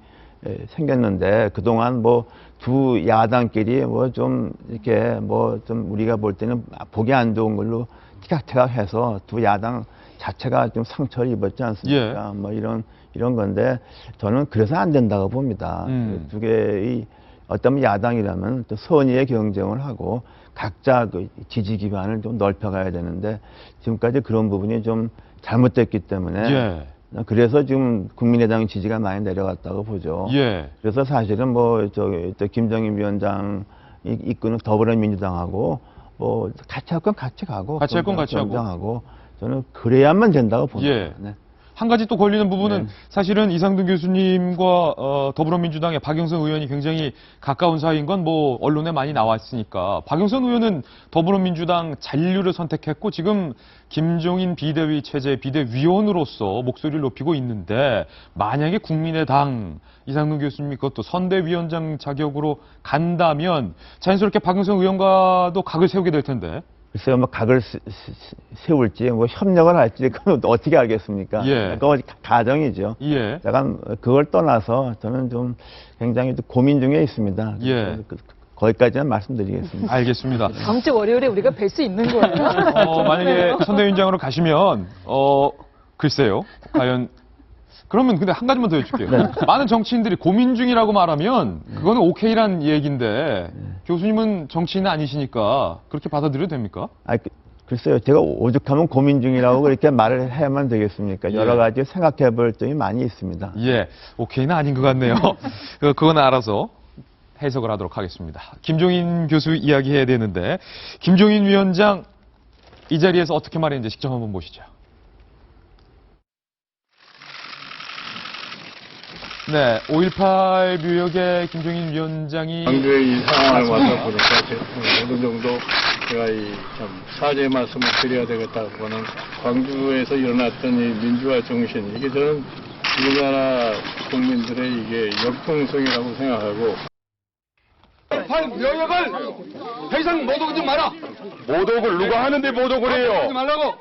생겼는데 그동안 뭐 두 야당끼리 뭐 좀 이렇게 뭐 좀 우리가 볼 때는 보기 안 좋은 걸로 티격태격해서 두 야당 자체가 좀 상처를 입었지 않습니까? 뭐 이런 건데 저는 그래서 안 된다고 봅니다. 두 개의 어떤 야당이라면 또 선의의 경쟁을 하고 각자 그 지지 기반을 좀 넓혀가야 되는데 지금까지 그런 부분이 좀 잘못됐기 때문에 예. 그래서 지금 국민의당 지지가 많이 내려갔다고 보죠. 예. 그래서 사실은 뭐 저 김정인 위원장이 이끄는 더불어민주당하고 뭐 같이 할 건 같이 가고 같이 할 건 같이 하고. 하고 저는 그래야만 된다고 봅니다. 예. 네. 한 가지 또 걸리는 부분은 네. 사실은 이상돈 교수님과 더불어민주당의 박영선 의원이 굉장히 가까운 사이인 건 뭐 언론에 많이 나왔으니까 박영선 의원은 더불어민주당 잔류를 선택했고 지금 김종인 비대위 체제 비대위원으로서 목소리를 높이고 있는데 만약에 국민의당 이상돈 교수님이 그것도 선대위원장 자격으로 간다면 자연스럽게 박영선 의원과도 각을 세우게 될 텐데. 글쎄요, 뭐 각을 세울지, 뭐 협력을 할지, 그건 어떻게 알겠습니까? 예. 그건 가정이죠. 예. 약간 그걸 떠나서 저는 좀 굉장히 고민 중에 있습니다. 예. 거기까지는 말씀드리겠습니다. 알겠습니다. 다음 주 월요일에 우리가 뵐 수 있는 거예요. 만약에 선대위원장으로 가시면, 글쎄요. 과연, 그러면 근데 한 가지만 더 여쭐게요. 네. 많은 정치인들이 고민 중이라고 말하면, 그거는 오케이란 얘기인데, 교수님은 정치인은 아니시니까, 그렇게 받아들여도 됩니까? 글쎄요, 제가 오죽하면 고민 중이라고 그렇게 말을 해야만 되겠습니까? 예. 여러 가지 생각해 볼 점이 많이 있습니다. 예, 오케이는 아닌 것 같네요. 그건 알아서 해석을 하도록 하겠습니다. 김종인 교수 이야기해야 되는데, 김종인 위원장 이 자리에서 어떻게 말했는지 직접 한번 보시죠. 네, 5.18 묘역의 김종인 위원장이 광주에 이 상황을 와서 보니까 어느 정도 제가 참 사죄의 말씀을 드려야 되겠다고 하는 광주에서 일어났던 이 민주화 정신, 이게 저는 우리나라 국민들의 이게 역동성이라고 생각하고. 5.18 묘역을 더 이상 모독하지 마라. 모독을 누가 하는데 모독을 해요? 하지 말라고.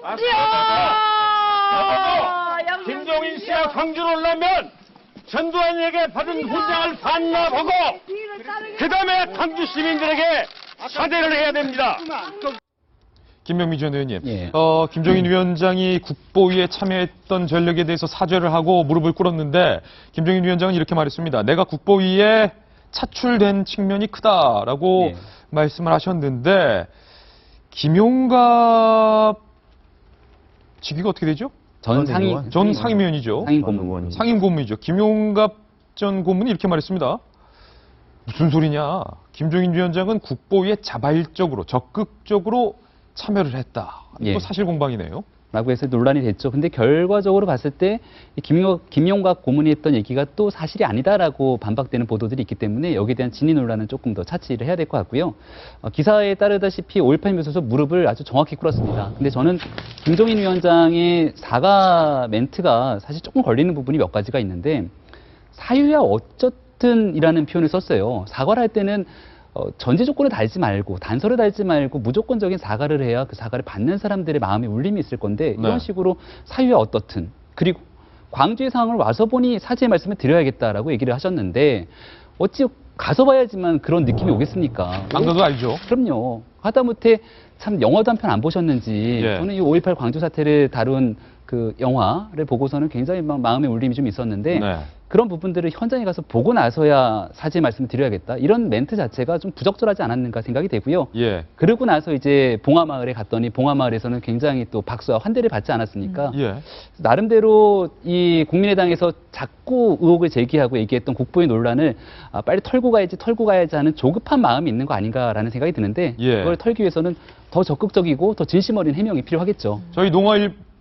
김종인 씨가 광주로 오려면 전두환에게 받은 훈장을 반납하고 그 다음에 광주 시민들에게 사죄를 해야 됩니다. 김명미 전 의원님, 예. 김종인 위원장이 국보위에 참여했던 전력에 대해서 사죄를 하고 무릎을 꿇었는데 김종인 위원장은 이렇게 말했습니다. 내가 국보위에 차출된 측면이 크다라고 예. 말씀을 하셨는데 김용갑 직위가 어떻게 되죠? 전 전 상임위원이죠. 상임 고문. 상임 고문이죠. 김용갑 전 고문이 이렇게 말했습니다. 무슨 소리냐? 김종인 위원장은 국보위에 자발적으로 적극적으로 참여를 했다. 예. 이거 사실 공방이네요. 라고 해서 논란이 됐죠. 근데 결과적으로 봤을 때 김용갑 고문이 했던 얘기가 또 사실이 아니다라고 반박되는 보도들이 있기 때문에 여기에 대한 진위 논란은 조금 더 차치를 해야 될 것 같고요. 기사에 따르다시피 5.18 묘소에서 무릎을 아주 정확히 꿇었습니다. 근데 저는 김종인 위원장의 사과 멘트가 사실 조금 걸리는 부분이 몇 가지가 있는데 사유야 어쨌든 이라는 표현을 썼어요. 사과를 할 때는 전제 조건을 달지 말고 단서를 달지 말고 무조건적인 사과를 해야 그 사과를 받는 사람들의 마음에 울림이 있을 건데 이런 네. 식으로 사유야 어떻든 그리고 광주의 상황을 와서 보니 사죄의 말씀을 드려야겠다라고 얘기를 하셨는데 어찌 가서 봐야지만 그런 느낌이 오겠습니까? 안 가도 알죠. 그럼요. 하다못해 참 영화도 한 편 안 보셨는지 예. 저는 이 5.18 광주 사태를 다룬 그 영화를 보고서는 굉장히 마음의 울림이 좀 있었는데 네. 그런 부분들을 현장에 가서 보고 나서야 사죄의 말씀을 드려야겠다. 이런 멘트 자체가 좀 부적절하지 않았는가 생각이 되고요. 예. 그러고 나서 이제 봉화마을에 갔더니 봉화마을에서는 굉장히 또 박수와 환대를 받지 않았습니까? 예. 나름대로 이 국민의당에서 자꾸 의혹을 제기하고 얘기했던 국보의 논란을 빨리 털고 가야지 하는 조급한 마음이 있는 거 아닌가라는 생각이 드는데 예. 그걸 털기 위해서는 더 적극적이고 더 진심 어린 해명이 필요하겠죠. 저희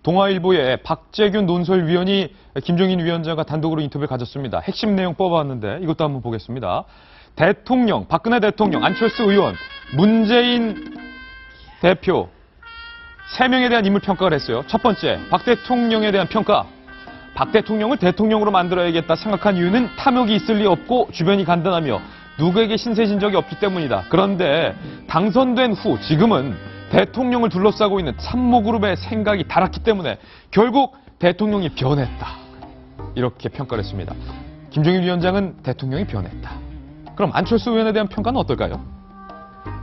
동아일보의 박재균 논설위원이 김종인 위원장과 단독으로 인터뷰를 가졌습니다. 핵심 내용 뽑아왔는데 이것도 한번 보겠습니다. 대통령, 박근혜 대통령, 안철수 의원, 문재인 대표 3명에 대한 인물 평가를 했어요. 첫 번째, 박 대통령에 대한 평가. 박 대통령을 대통령으로 만들어야겠다 생각한 이유는 탐욕이 있을 리 없고 주변이 간단하며 누구에게 신세진 적이 없기 때문이다. 그런데 당선된 후 지금은 대통령을 둘러싸고 있는 참모그룹의 생각이 달았기 때문에 결국 대통령이 변했다. 이렇게 평가를 했습니다. 김종인 위원장은 대통령이 변했다. 그럼 안철수 의원에 대한 평가는 어떨까요?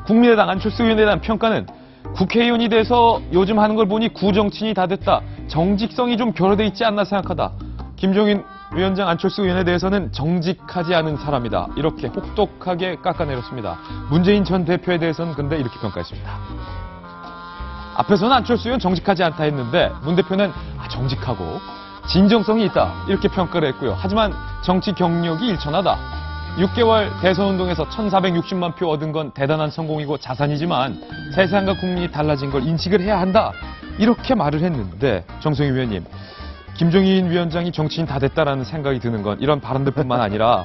국민의당 안철수 의원에 대한 평가는 국회의원이 돼서 요즘 하는 걸 보니 구정친이 다 됐다. 정직성이 좀 결여돼 있지 않나 생각하다. 김종인 위원장 안철수 의원에 대해서는 정직하지 않은 사람이다. 이렇게 혹독하게 깎아내렸습니다. 문재인 전 대표에 대해서는 근데 이렇게 평가했습니다. 앞에서는 안철수 의원 정직하지 않다 했는데 문 대표는 정직하고 진정성이 있다 이렇게 평가를 했고요. 하지만 정치 경력이 일천하다. 6개월 대선운동에서 1460만 표 얻은 건 대단한 성공이고 자산이지만 세상과 국민이 달라진 걸 인식을 해야 한다. 이렇게 말을 했는데 정성희 위원님, 김종인 위원장이 정치인 다 됐다라는 생각이 드는 건 이런 발언들뿐만 아니라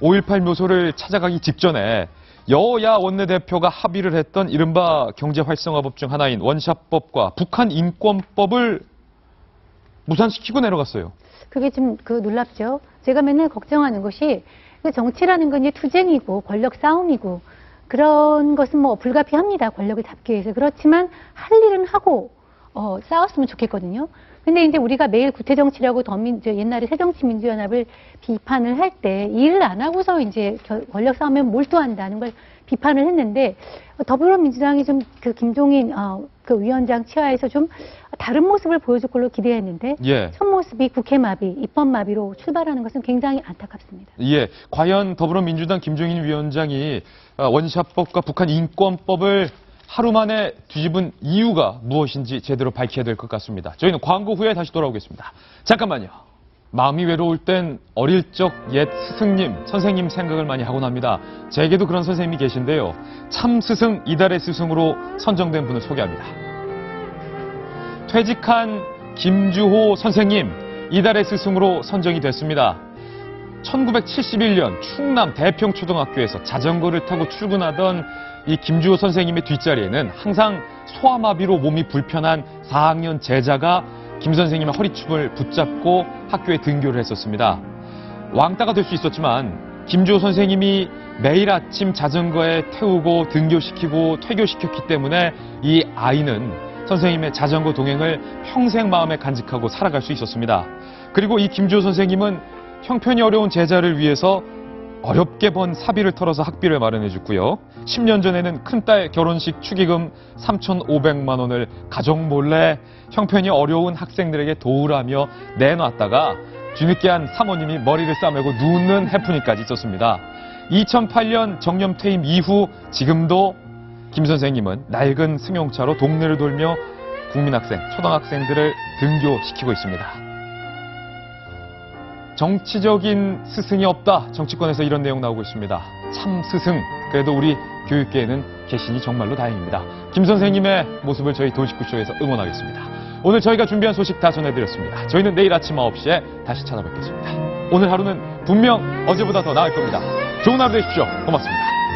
5.18 묘소를 찾아가기 직전에 여야 원내대표가 합의를 했던 이른바 경제활성화법 중 하나인 원샷법과 북한 인권법을 무산시키고 내려갔어요. 그게 좀 놀랍죠. 제가 맨날 걱정하는 것이 정치라는 건 이제 투쟁이고 권력 싸움이고 그런 것은 뭐 불가피합니다. 권력을 잡기 위해서. 그렇지만 할 일은 하고 싸웠으면 좋겠거든요. 근데 이제 우리가 매일 구태정치라고 옛날에 새정치민주연합을 비판을 할 때 일을 안 하고서 이제 권력 싸움에 몰두한다는 걸 비판을 했는데 더불어민주당이 좀 김종인 그 위원장 치하에서 좀 다른 모습을 보여줄 걸로 기대했는데 예. 첫 모습이 국회 마비, 입법 마비로 출발하는 것은 굉장히 안타깝습니다. 예, 과연 더불어민주당 김종인 위원장이 원샷법과 북한 인권법을 하루 만에 뒤집은 이유가 무엇인지 제대로 밝혀야 될 것 같습니다. 저희는 광고 후에 다시 돌아오겠습니다. 잠깐만요. 마음이 외로울 땐 어릴 적 옛 스승님, 선생님 생각을 많이 하곤 합니다. 제게도 그런 선생님이 계신데요. 참 스승, 이달의 스승으로 선정된 분을 소개합니다. 퇴직한 김주호 선생님, 이달의 스승으로 선정이 됐습니다. 1971년 충남 대평초등학교에서 자전거를 타고 출근하던 이 김주호 선생님의 뒷자리에는 항상 소아마비로 몸이 불편한 4학년 제자가 김 선생님의 허리춤을 붙잡고 학교에 등교를 했었습니다. 왕따가 될 수 있었지만 김주호 선생님이 매일 아침 자전거에 태우고 등교시키고 퇴교시켰기 때문에 이 아이는 선생님의 자전거 동행을 평생 마음에 간직하고 살아갈 수 있었습니다. 그리고 이 김주호 선생님은 형편이 어려운 제자를 위해서 어렵게 번 사비를 털어서 학비를 마련해 줬고요. 10년 전에는 큰딸 결혼식 축의금 3,500만 원을 가족 몰래 형편이 어려운 학생들에게 도우라며 내놨다가 뒤늦게 한 사모님이 머리를 싸매고 눕는 해프닝까지 있었습니다. 2008년 정년 퇴임 이후 지금도 김 선생님은 낡은 승용차로 동네를 돌며 국민학생, 초등학생들을 등교시키고 있습니다. 정치적인 스승이 없다. 정치권에서 이런 내용 나오고 있습니다. 참 스승. 그래도 우리 교육계에는 계시니 정말로 다행입니다. 김 선생님의 모습을 저희 돈19쇼에서 응원하겠습니다. 오늘 저희가 준비한 소식 다 전해드렸습니다. 저희는 내일 아침 9시에 다시 찾아뵙겠습니다. 오늘 하루는 분명 어제보다 더 나을 겁니다. 좋은 하루 되십시오. 고맙습니다.